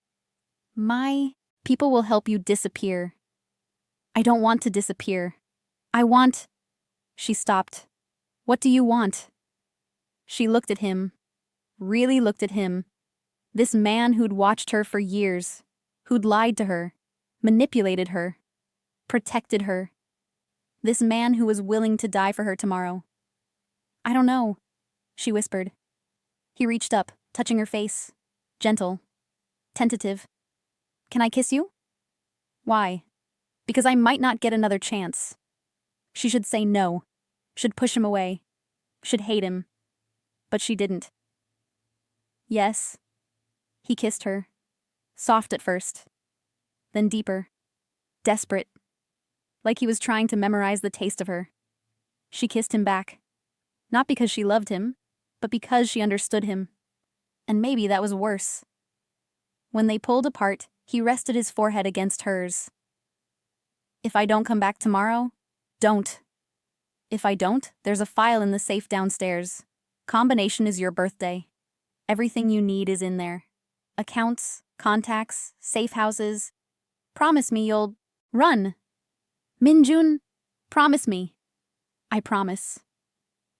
My people will help you disappear. I don't want to disappear. I want... She stopped. What do you want? She looked at him. Really looked at him. This man who'd watched her for years. Who'd lied to her. Manipulated her. Protected her. This man who was willing to die for her tomorrow. I don't know, she whispered. He reached up, touching her face. Gentle. Tentative. Can I kiss you? Why? Because I might not get another chance. She should say no. Should push him away. Should hate him. But she didn't. Yes. He kissed her. Soft at first. Then deeper. Desperate. Like he was trying to memorize the taste of her. She kissed him back. Not because she loved him, but because she understood him. And maybe that was worse. When they pulled apart, he rested his forehead against hers. If I don't come back tomorrow, don't. If I don't, there's a file in the safe downstairs. Combination is your birthday. Everything you need is in there. Accounts, contacts, safe houses. Promise me you'll... Run! Minjun, promise me. I promise.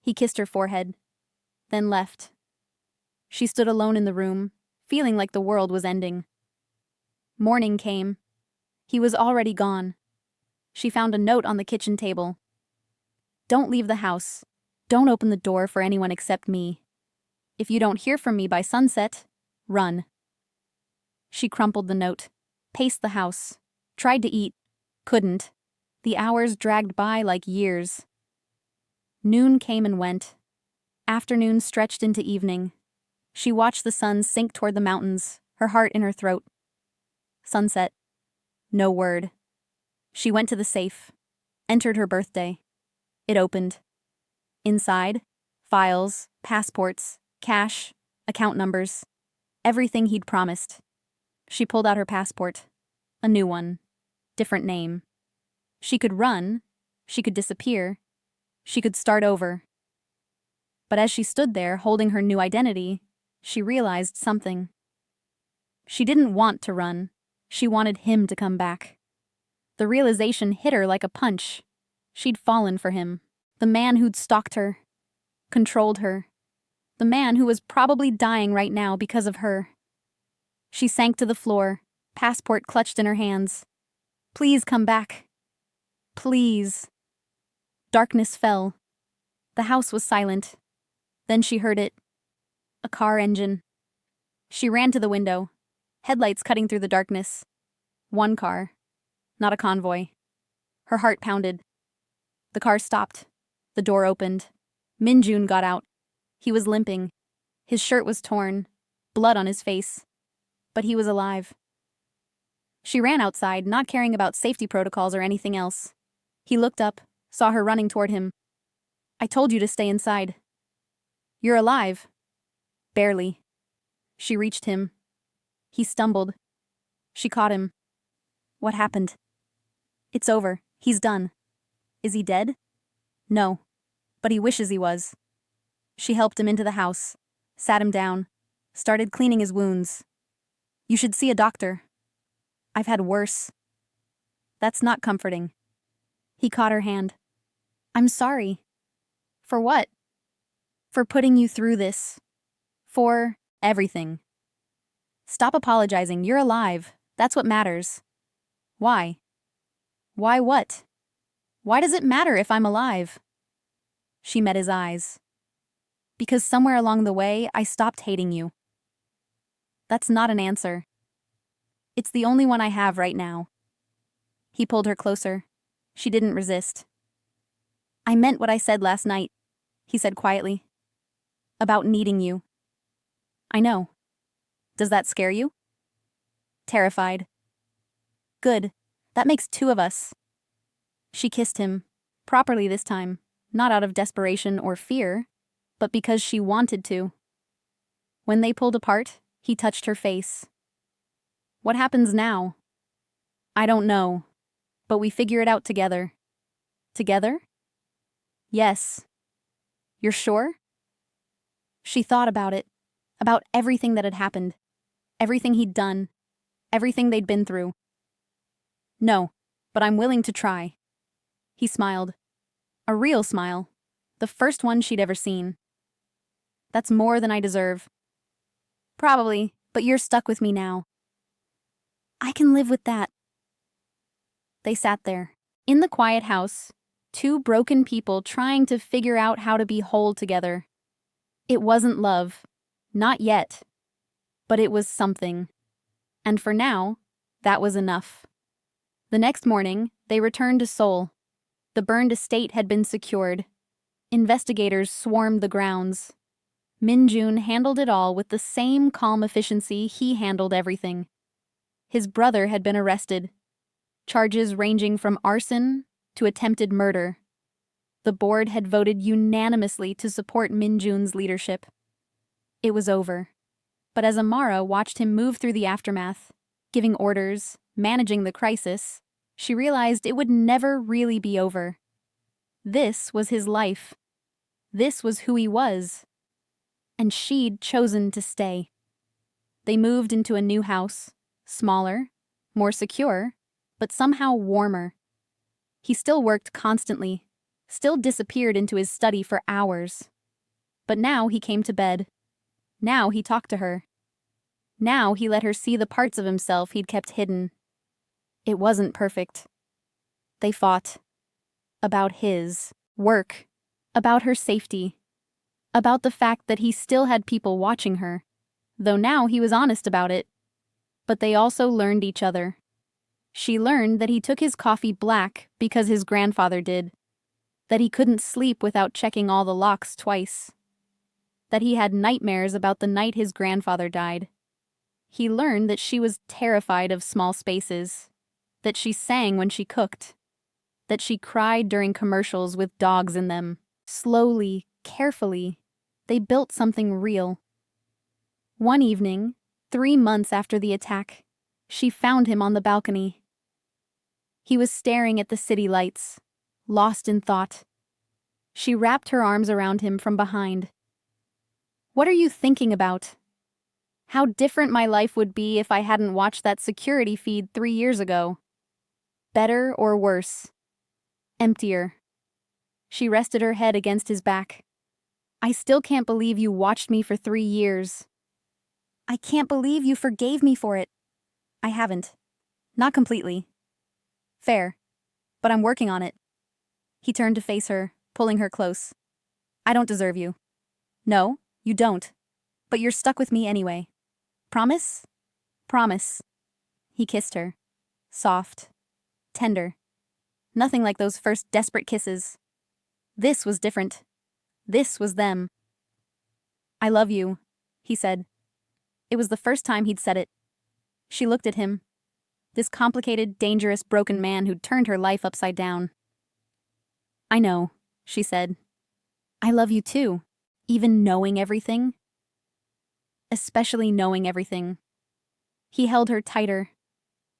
He kissed her forehead, then left. She stood alone in the room, feeling like the world was ending. Morning came. He was already gone. She found a note on the kitchen table. Don't leave the house. Don't open the door for anyone except me. If you don't hear from me by sunset, run. She crumpled the note, paced the house, tried to eat, couldn't. The hours dragged by like years. Noon came and went. Afternoon stretched into evening. She watched the sun sink toward the mountains, her heart in her throat. Sunset. No word. She went to the safe, entered her birthday. It opened. Inside, files, passports, cash, account numbers, everything he'd promised. She pulled out her passport. A new one. Different name. She could run. She could disappear. She could start over. But as she stood there holding her new identity, she realized something. She didn't want to run. She wanted him to come back. The realization hit her like a punch. She'd fallen for him. The man who'd stalked her, controlled her. The man who was probably dying right now because of her. She sank to the floor, passport clutched in her hands. Please come back. Please. Darkness fell. The house was silent. Then she heard it. A car engine. She ran to the window, headlights cutting through the darkness. One car, not a convoy. Her heart pounded. The car stopped. The door opened. Minjun got out. He was limping. His shirt was torn, blood on his face. But he was alive. She ran outside, not caring about safety protocols or anything else. He looked up, saw her running toward him. I told you to stay inside. You're alive. Barely. She reached him. He stumbled. She caught him. What happened? It's over. He's done. Is he dead? No. But he wishes he was. She helped him into the house, sat him down, started cleaning his wounds. You should see a doctor. I've had worse. That's not comforting. He caught her hand. I'm sorry. For what? For putting you through this. For everything. Stop apologizing. You're alive. That's what matters. Why? Why what? Why does it matter if I'm alive? She met his eyes. Because somewhere along the way, I stopped hating you. That's not an answer. It's the only one I have right now. He pulled her closer. She didn't resist. I meant what I said last night, he said quietly. About needing you. I know. Does that scare you? Terrified. Good. That makes two of us. She kissed him, properly this time, not out of desperation or fear, but because she wanted to. When they pulled apart, he touched her face. What happens now? I don't know, but we figure it out together. Together? Yes. You're sure? She thought about it, about everything that had happened, everything he'd done, everything they'd been through. No, but I'm willing to try. He smiled. A real smile. The first one she'd ever seen. That's more than I deserve. Probably, but you're stuck with me now. I can live with that. They sat there, in the quiet house, two broken people trying to figure out how to be whole together. It wasn't love. Not yet. But it was something. And for now, that was enough. The next morning, they returned to Seoul. The burned estate had been secured. Investigators swarmed the grounds. Min-jun handled it all with the same calm efficiency he handled everything. His brother had been arrested. Charges ranging from arson to attempted murder. The board had voted unanimously to support Min-jun's leadership. It was over. But as Amara watched him move through the aftermath, giving orders, managing the crisis, she realized it would never really be over. This was his life. This was who he was. And she'd chosen to stay. They moved into a new house, smaller, more secure, but somehow warmer. He still worked constantly, still disappeared into his study for hours. But now he came to bed. Now he talked to her. Now he let her see the parts of himself he'd kept hidden. It wasn't perfect. They fought. About his work. About her safety. About the fact that he still had people watching her, though now he was honest about it. But they also learned each other. She learned that he took his coffee black because his grandfather did. That he couldn't sleep without checking all the locks twice. That he had nightmares about the night his grandfather died. He learned that she was terrified of small spaces. That she sang when she cooked. That she cried during commercials with dogs in them. Slowly, carefully, they built something real. One evening, 3 months after the attack, she found him on the balcony. He was staring at the city lights, lost in thought. She wrapped her arms around him from behind. What are you thinking about? How different my life would be if I hadn't watched that security feed 3 years ago. Better or worse? Emptier. She rested her head against his back. I still can't believe you watched me for 3 years. I can't believe you forgave me for it. I haven't. Not completely. Fair. But I'm working on it. He turned to face her, pulling her close. I don't deserve you. No, you don't. But you're stuck with me anyway. Promise? Promise. He kissed her. Soft. Tender. Nothing like those first desperate kisses. This was different. This was them. I love you, he said. It was the first time he'd said it. She looked at him. This complicated, dangerous, broken man who'd turned her life upside down. I know, she said. I love you too, even knowing everything. Especially knowing everything. He held her tighter.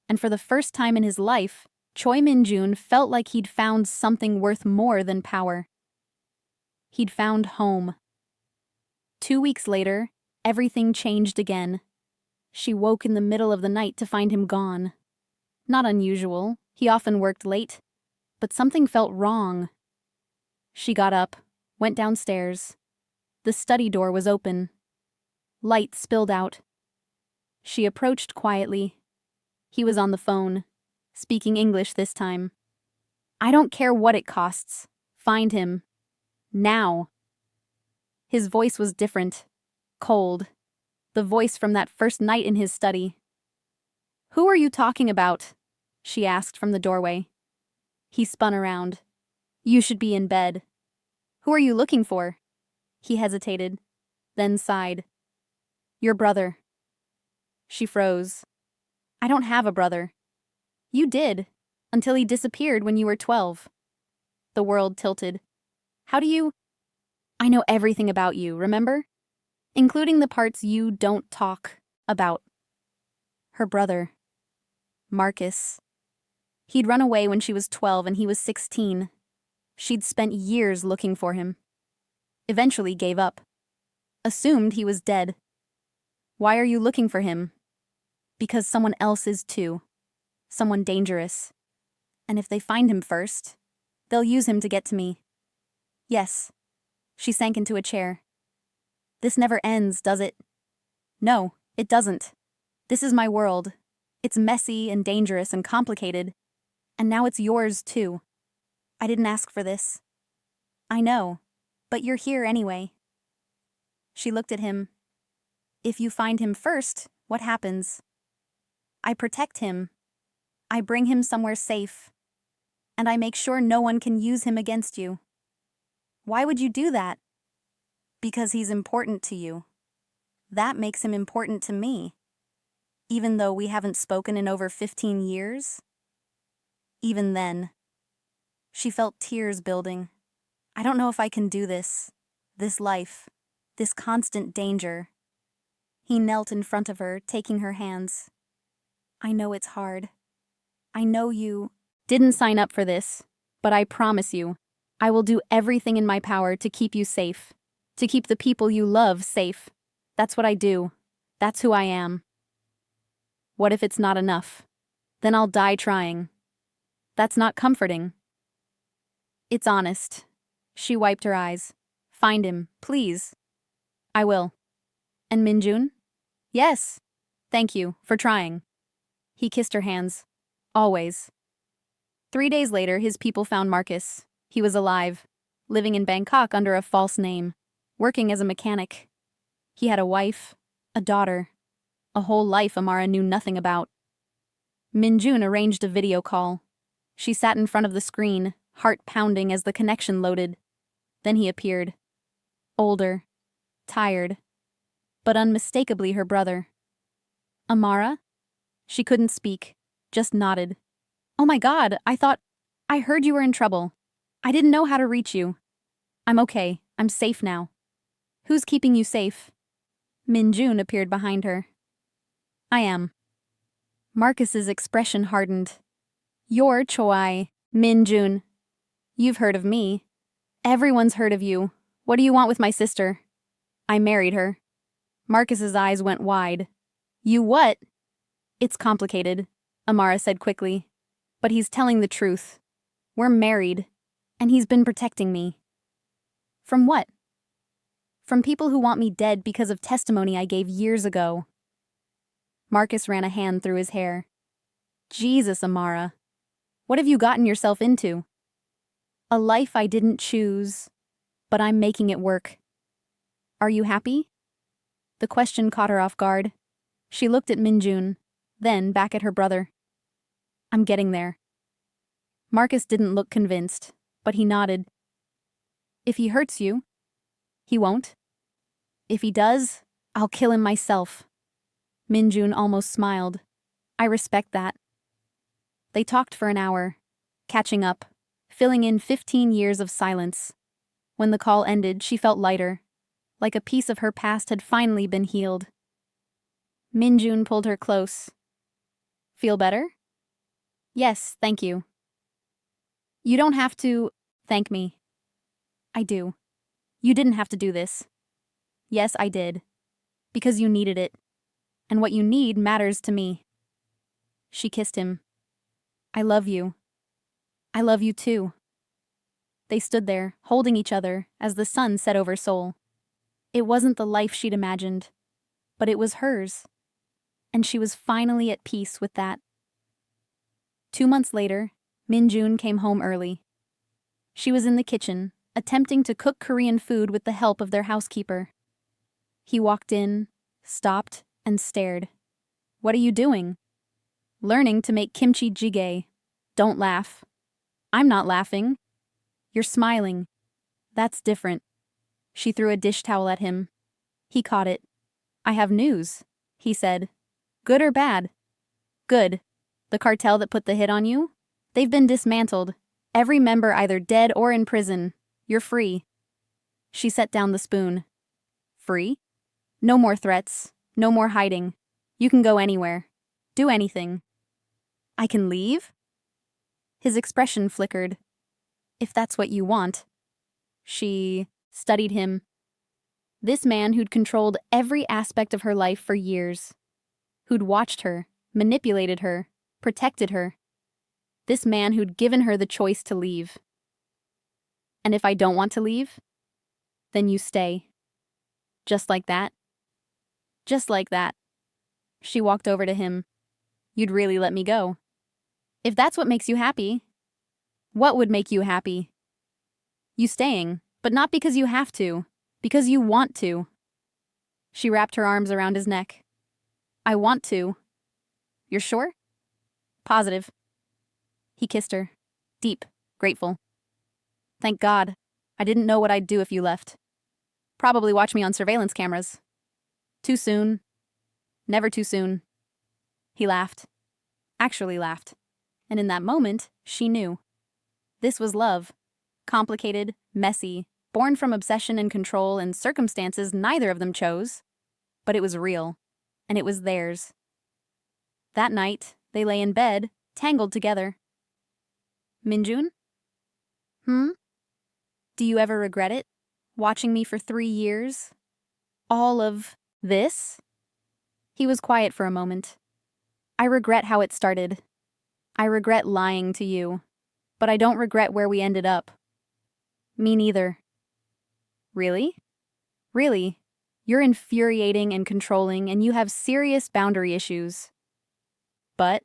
And for the first time in his life, Choi Min-jun felt like he'd found something worth more than power. He'd found home. 2 weeks later, everything changed again. She woke in the middle of the night to find him gone. Not unusual, he often worked late. But something felt wrong. She got up, went downstairs. The study door was open. Light spilled out. She approached quietly. He was on the phone, speaking English this time. I don't care what it costs. Find him. Now. His voice was different, cold. The voice from that first night in his study. Who are you talking about? She asked from the doorway. He spun around. You should be in bed. Who are you looking for? He hesitated, then sighed. Your brother. She froze. I don't have a brother. You did, until he disappeared when you were 12. The world tilted. How do you... I know everything about you, remember? Including the parts you don't talk about. Her brother. Marcus. He'd run away when she was 12 and he was 16. She'd spent years looking for him. Eventually gave up. Assumed he was dead. Why are you looking for him? Because someone else is too. Someone dangerous. And if they find him first, they'll use him to get to me. Yes. She sank into a chair. This never ends, does it? No, it doesn't. This is my world. It's messy and dangerous and complicated. And now it's yours too. I didn't ask for this. I know, but you're here anyway. She looked at him. If you find him first, what happens? I protect him. I bring him somewhere safe. And I make sure no one can use him against you. Why would you do that? Because he's important to you. That makes him important to me. Even though we haven't spoken in over 15 years? Even then. She felt tears building. I don't know if I can do this. This life. This constant danger. He knelt in front of her, taking her hands. I know it's hard. I know you didn't sign up for this, but I promise you, I will do everything in my power to keep you safe, to keep the people you love safe. That's what I do. That's who I am. What if it's not enough? Then I'll die trying. That's not comforting. It's honest. She wiped her eyes. Find him, please. I will. And Minjun? Yes. Thank you for trying. He kissed her hands. Always. 3 days later, his people found Marcus. He was alive, living in Bangkok under a false name, working as a mechanic. He had a wife, a daughter, a whole life Amara knew nothing about. Minjun arranged a video call. She sat in front of the screen, heart pounding as the connection loaded. Then he appeared. Older, tired, but unmistakably her brother. Amara? She couldn't speak, just nodded. Oh my God, I heard you were in trouble. I didn't know how to reach you. I'm okay, I'm safe now. Who's keeping you safe? Minjun appeared behind her. I am. Marcus's expression hardened. You're Choi, Minjun. You've heard of me. Everyone's heard of you. What do you want with my sister? I married her. Marcus's eyes went wide. You what? It's complicated, Amara said quickly. But he's telling the truth. We're married, and he's been protecting me. From what? From people who want me dead because of testimony I gave years ago. Marcus ran a hand through his hair. Jesus, Amara. What have you gotten yourself into? A life I didn't choose, but I'm making it work. Are you happy? The question caught her off guard. She looked at Minjun, then back at her brother. I'm getting there. Marcus didn't look convinced, but he nodded. If he hurts you, he won't. If he does, I'll kill him myself. Minjun almost smiled. I respect that. They talked for an hour, catching up, filling in 15 years of silence. When the call ended, she felt lighter, like a piece of her past had finally been healed. Minjun pulled her close. Feel better? Yes, thank you. You don't have to thank me. I do. You didn't have to do this. Yes, I did. Because you needed it. And what you need matters to me. She kissed him. I love you. I love you too. They stood there, holding each other, as the sun set over Seoul. It wasn't the life she'd imagined, but it was hers. And she was finally at peace with that. 2 months later, Min-jun came home early. She was in the kitchen, attempting to cook Korean food with the help of their housekeeper. He walked in, stopped, and stared. "What are you doing?" "Learning to make kimchi jjigae. Don't laugh." "I'm not laughing." "You're smiling." "That's different." She threw a dish towel at him. He caught it. "I have news," he said. "Good or bad?" "Good. The cartel that put the hit on you? They've been dismantled. Every member either dead or in prison. You're free." She set down the spoon. "Free? No more threats. No more hiding. You can go anywhere. Do anything." "I can leave?" His expression flickered. "If that's what you want." She studied him. This man who'd controlled every aspect of her life for years. Who'd watched her, manipulated her, protected her. This man who'd given her the choice to leave. "And if I don't want to leave?" "Then you stay." "Just like that?" "Just like that." She walked over to him. "You'd really let me go?" "If that's what makes you happy." "What would make you happy?" "You staying, but not because you have to, because you want to." She wrapped her arms around his neck. "I want to." "You're sure?" "Positive." He kissed her. Deep, grateful. "Thank God. I didn't know what I'd do if you left. Probably watch me on surveillance cameras." "Too soon." "Never too soon." He laughed. Actually laughed. And in that moment, she knew. This was love. Complicated, messy, born from obsession and control and circumstances neither of them chose. But it was real. And it was theirs. That night, they lay in bed, tangled together. "Min-jun? Do you ever regret it? Watching me for 3 years? All of this?" He was quiet for a moment. "I regret how it started. I regret lying to you. But I don't regret where we ended up." "Me neither." "Really?" "Really. You're infuriating and controlling, and you have serious boundary issues. But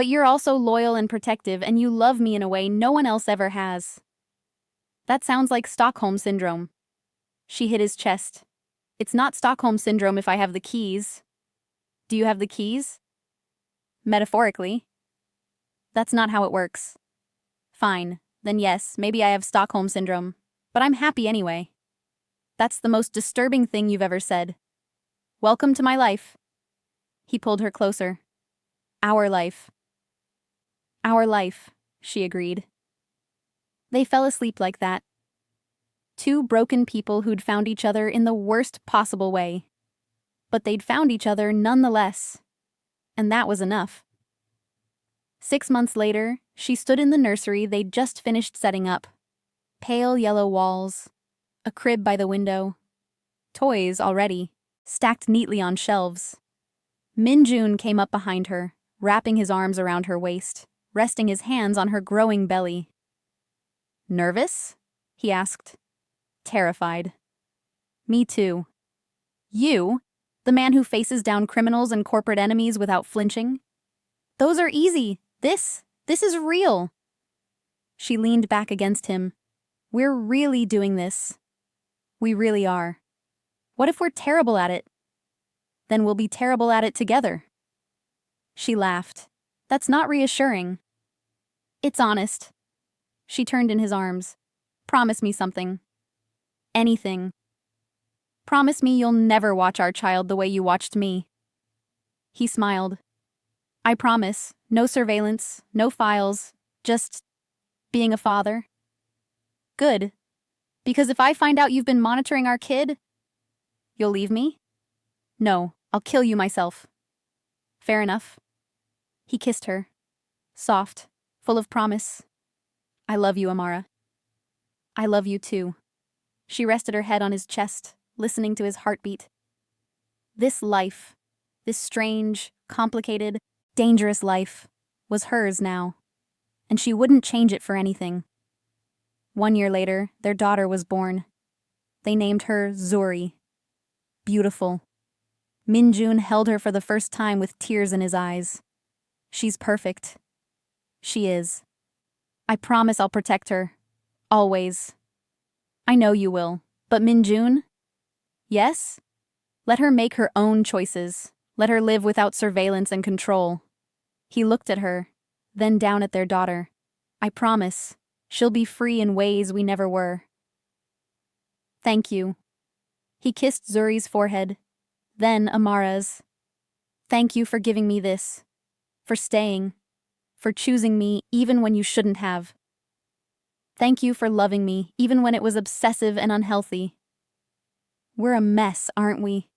you're also loyal and protective, and you love me in a way no one else ever has." "That sounds like Stockholm Syndrome." She hit his chest. "It's not Stockholm Syndrome if I have the keys." "Do you have the keys?" "Metaphorically." "That's not how it works." "Fine. Then yes, maybe I have Stockholm Syndrome. But I'm happy anyway." "That's the most disturbing thing you've ever said." "Welcome to my life." He pulled her closer. "Our life." "Our life," she agreed. They fell asleep like that. Two broken people who'd found each other in the worst possible way. But they'd found each other nonetheless. And that was enough. 6 months later, she stood in the nursery they'd just finished setting up. Pale yellow walls, a crib by the window, toys already, stacked neatly on shelves. Min-jun came up behind her, wrapping his arms around her waist, resting his hands on her growing belly. "Nervous?" he asked. Terrified. "Me too." "You? The man who faces down criminals and corporate enemies without flinching? Those are easy. This is real." She leaned back against him. "We're really doing this. We really are. What if we're terrible at it? Then we'll be terrible at it together." She laughed. "That's not reassuring." "It's honest." She turned in his arms. "Promise me something." "Anything." "Promise me you'll never watch our child the way you watched me." He smiled. "I promise. No surveillance, no files, just being a father." "Good. Because if I find out you've been monitoring our kid, you'll leave me?" "No, I'll kill you myself." "Fair enough." He kissed her. Soft, full of promise. "I love you, Amara." "I love you too." She rested her head on his chest, listening to his heartbeat. This life, this strange, complicated, dangerous life, was hers now, and she wouldn't change it for anything. 1 year later, their daughter was born. They named her Zuri. Beautiful. Minjun held her for the first time with tears in his eyes. She's perfect. She is. I promise I'll protect her. Always. I know you will. But Minjun? Yes? Let her make her own choices. Let her live without surveillance and control. He looked at her, then down at their daughter. I promise, she'll be free in ways we never were. Thank you. He kissed Zuri's forehead, then Amara's. Thank you for giving me this. For staying. For choosing me even when you shouldn't have. Thank you for loving me even when it was obsessive and unhealthy. We're a mess, aren't we?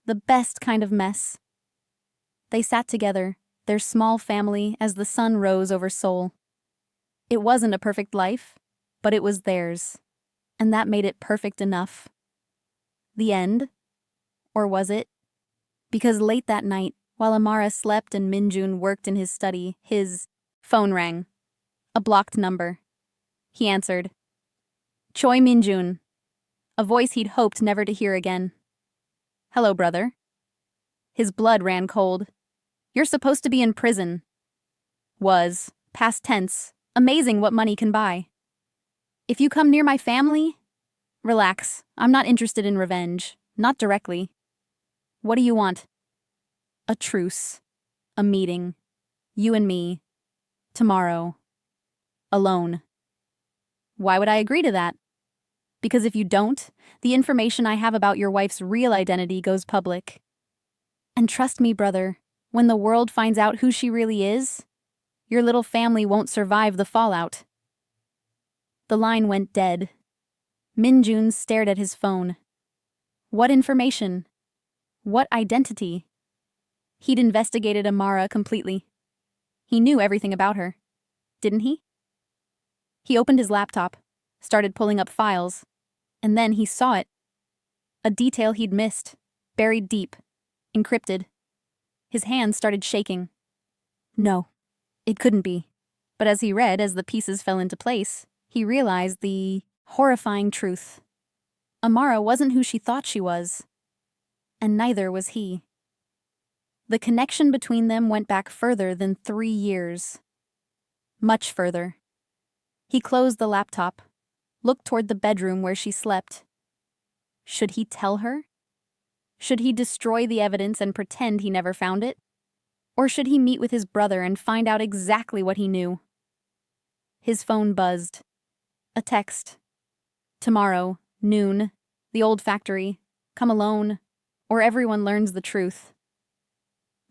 The best kind of mess. They sat together, their small family, as the sun rose over Seoul. It wasn't a perfect life, but it was theirs, and that made it perfect enough. The end? Or was it? Because late that night, while Amara slept and Minjun worked in his study, his phone rang. A blocked number. He answered. Choi Minjun. A voice he'd hoped never to hear again. Hello, brother. His blood ran cold. You're supposed to be in prison. Was. Past tense. Amazing what money can buy. If you come near my family... Relax. I'm not interested in revenge. Not directly. What do you want? A truce. A meeting. You and me. Tomorrow. Alone. Why would I agree to that? Because if you don't, the information I have about your wife's real identity goes public. And trust me, brother, when the world finds out who she really is, your little family won't survive the fallout. The line went dead. Minjun stared at his phone. What information? What identity? He'd investigated Amara completely. He knew everything about her. Didn't he? He opened his laptop, started pulling up files, and then he saw it. A detail he'd missed, buried deep, encrypted. His hands started shaking. No, it couldn't be. But as he read, as the pieces fell into place, he realized the horrifying truth. Amara wasn't who she thought she was. And neither was he. The connection between them went back further than 3 years. Much further. He closed the laptop, looked toward the bedroom where she slept. Should he tell her? Should he destroy the evidence and pretend he never found it? Or should he meet with his brother and find out exactly what he knew? His phone buzzed. A text. Tomorrow, noon, the old factory. Come alone, or everyone learns the truth.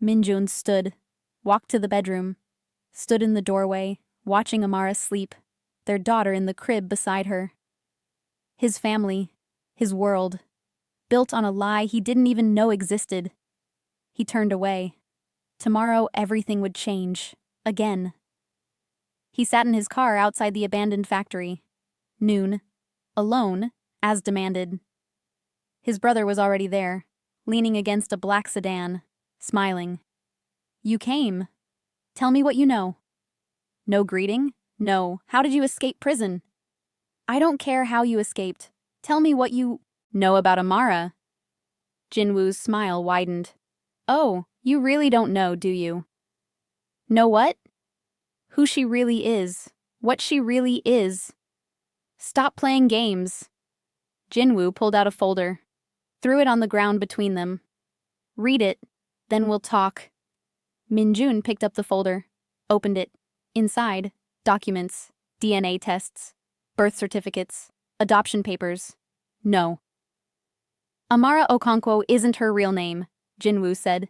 Minjun stood, walked to the bedroom, stood in the doorway, watching Amara sleep, their daughter in the crib beside her. His family, his world, built on a lie he didn't even know existed. He turned away. Tomorrow everything would change. Again. He sat in his car outside the abandoned factory. Noon. Alone, as demanded. His brother was already there, leaning against a black sedan, smiling. You came. Tell me what you know. No greeting? No. How did you escape prison? I don't care how you escaped. Tell me what you know about Amara. Jinwoo's smile widened. Oh, you really don't know, do you? Know what? Who she really is. What she really is. Stop playing games. Jinwoo pulled out a folder, threw it on the ground between them. Read it, then we'll talk. Minjun picked up the folder, opened it. Inside, documents, DNA tests, birth certificates, adoption papers. No. Amara Okonkwo isn't her real name, Jinwoo said.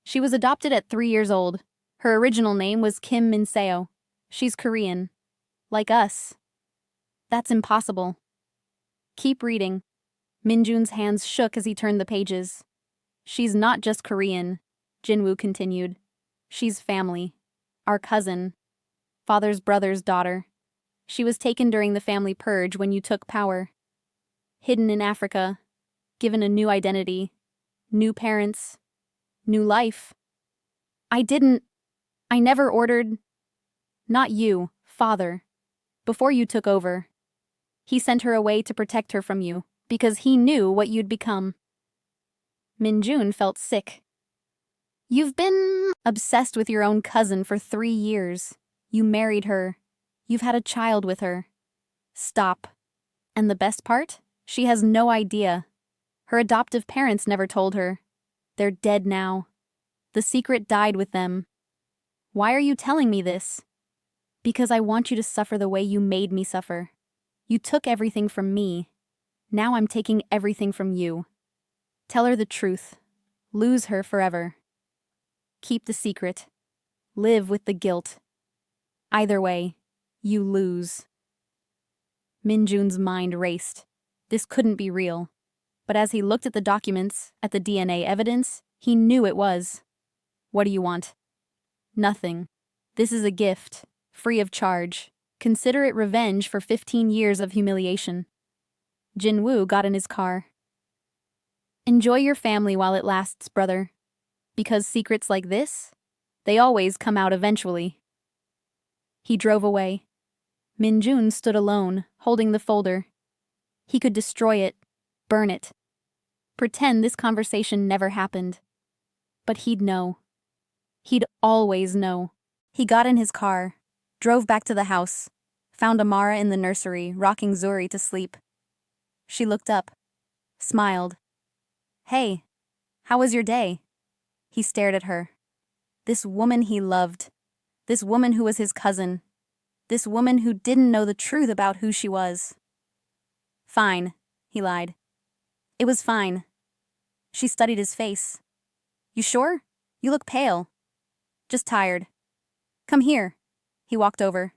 She was adopted at 3 years old. Her original name was Kim Minseo. She's Korean. Like us. That's impossible. Keep reading. Minjun's hands shook as he turned the pages. She's not just Korean, Jinwoo continued. She's family. Our cousin. Father's brother's daughter. She was taken during the family purge when you took power. Hidden in Africa. Given a new identity. New parents. New life. I never ordered. Not you, father. Before you took over, He sent her away to protect her from you, because he knew what you'd become. Minjun felt sick. You've been obsessed with your own cousin for 3 years. You married her. You've had a child with her. Stop. And the best part? She has no idea. Her adoptive parents never told her. They're dead now. The secret died with them. Why are you telling me this? Because I want you to suffer the way you made me suffer. You took everything from me. Now I'm taking everything from you. Tell her the truth. Lose her forever. Keep the secret. Live with the guilt. Either way, you lose. Minjun's mind raced. This couldn't be real. But as he looked at the documents, at the DNA evidence, he knew it was. What do you want? Nothing. This is a gift, free of charge. Consider it revenge for 15 years of humiliation. Jinwoo got in his car. Enjoy your family while it lasts, brother. Because secrets like this, they always come out eventually. He drove away. Minjun stood alone, holding the folder. He could destroy it, burn it. Pretend this conversation never happened. But he'd know. He'd always know. He got in his car, drove back to the house, found Amara in the nursery, rocking Zuri to sleep. She looked up, smiled. Hey, how was your day? He stared at her. This woman he loved. This woman who was his cousin. This woman who didn't know the truth about who she was. Fine, he lied. It was fine. She studied his face. You sure? You look pale. Just tired. Come here. He walked over.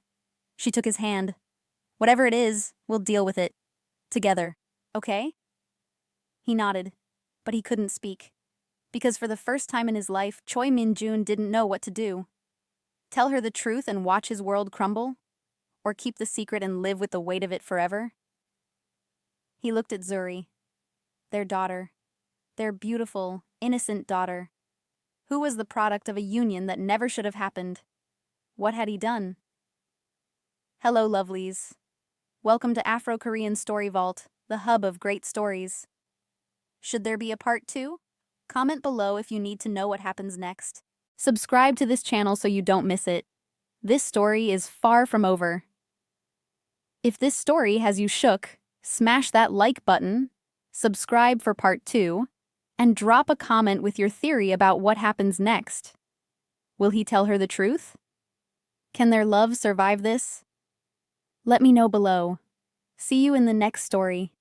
She took his hand. Whatever it is, we'll deal with it. Together. Okay? He nodded, but he couldn't speak. Because for the first time in his life, Choi Min-jun didn't know what to do. Tell her the truth and watch his world crumble? Or keep the secret and live with the weight of it forever? He looked at Zuri. Their daughter. Their beautiful, innocent daughter. Who was the product of a union that never should have happened? What had he done? Hello, lovelies. Welcome to Afro-Korean Story Vault, the hub of great stories. Should there be a part 2? Comment below if you need to know what happens next. Subscribe to this channel so you don't miss it. This story is far from over. If this story has you shook, smash that like button, subscribe for part 2, and drop a comment with your theory about what happens next. Will he tell her the truth? Can their love survive this? Let me know below. See you in the next story.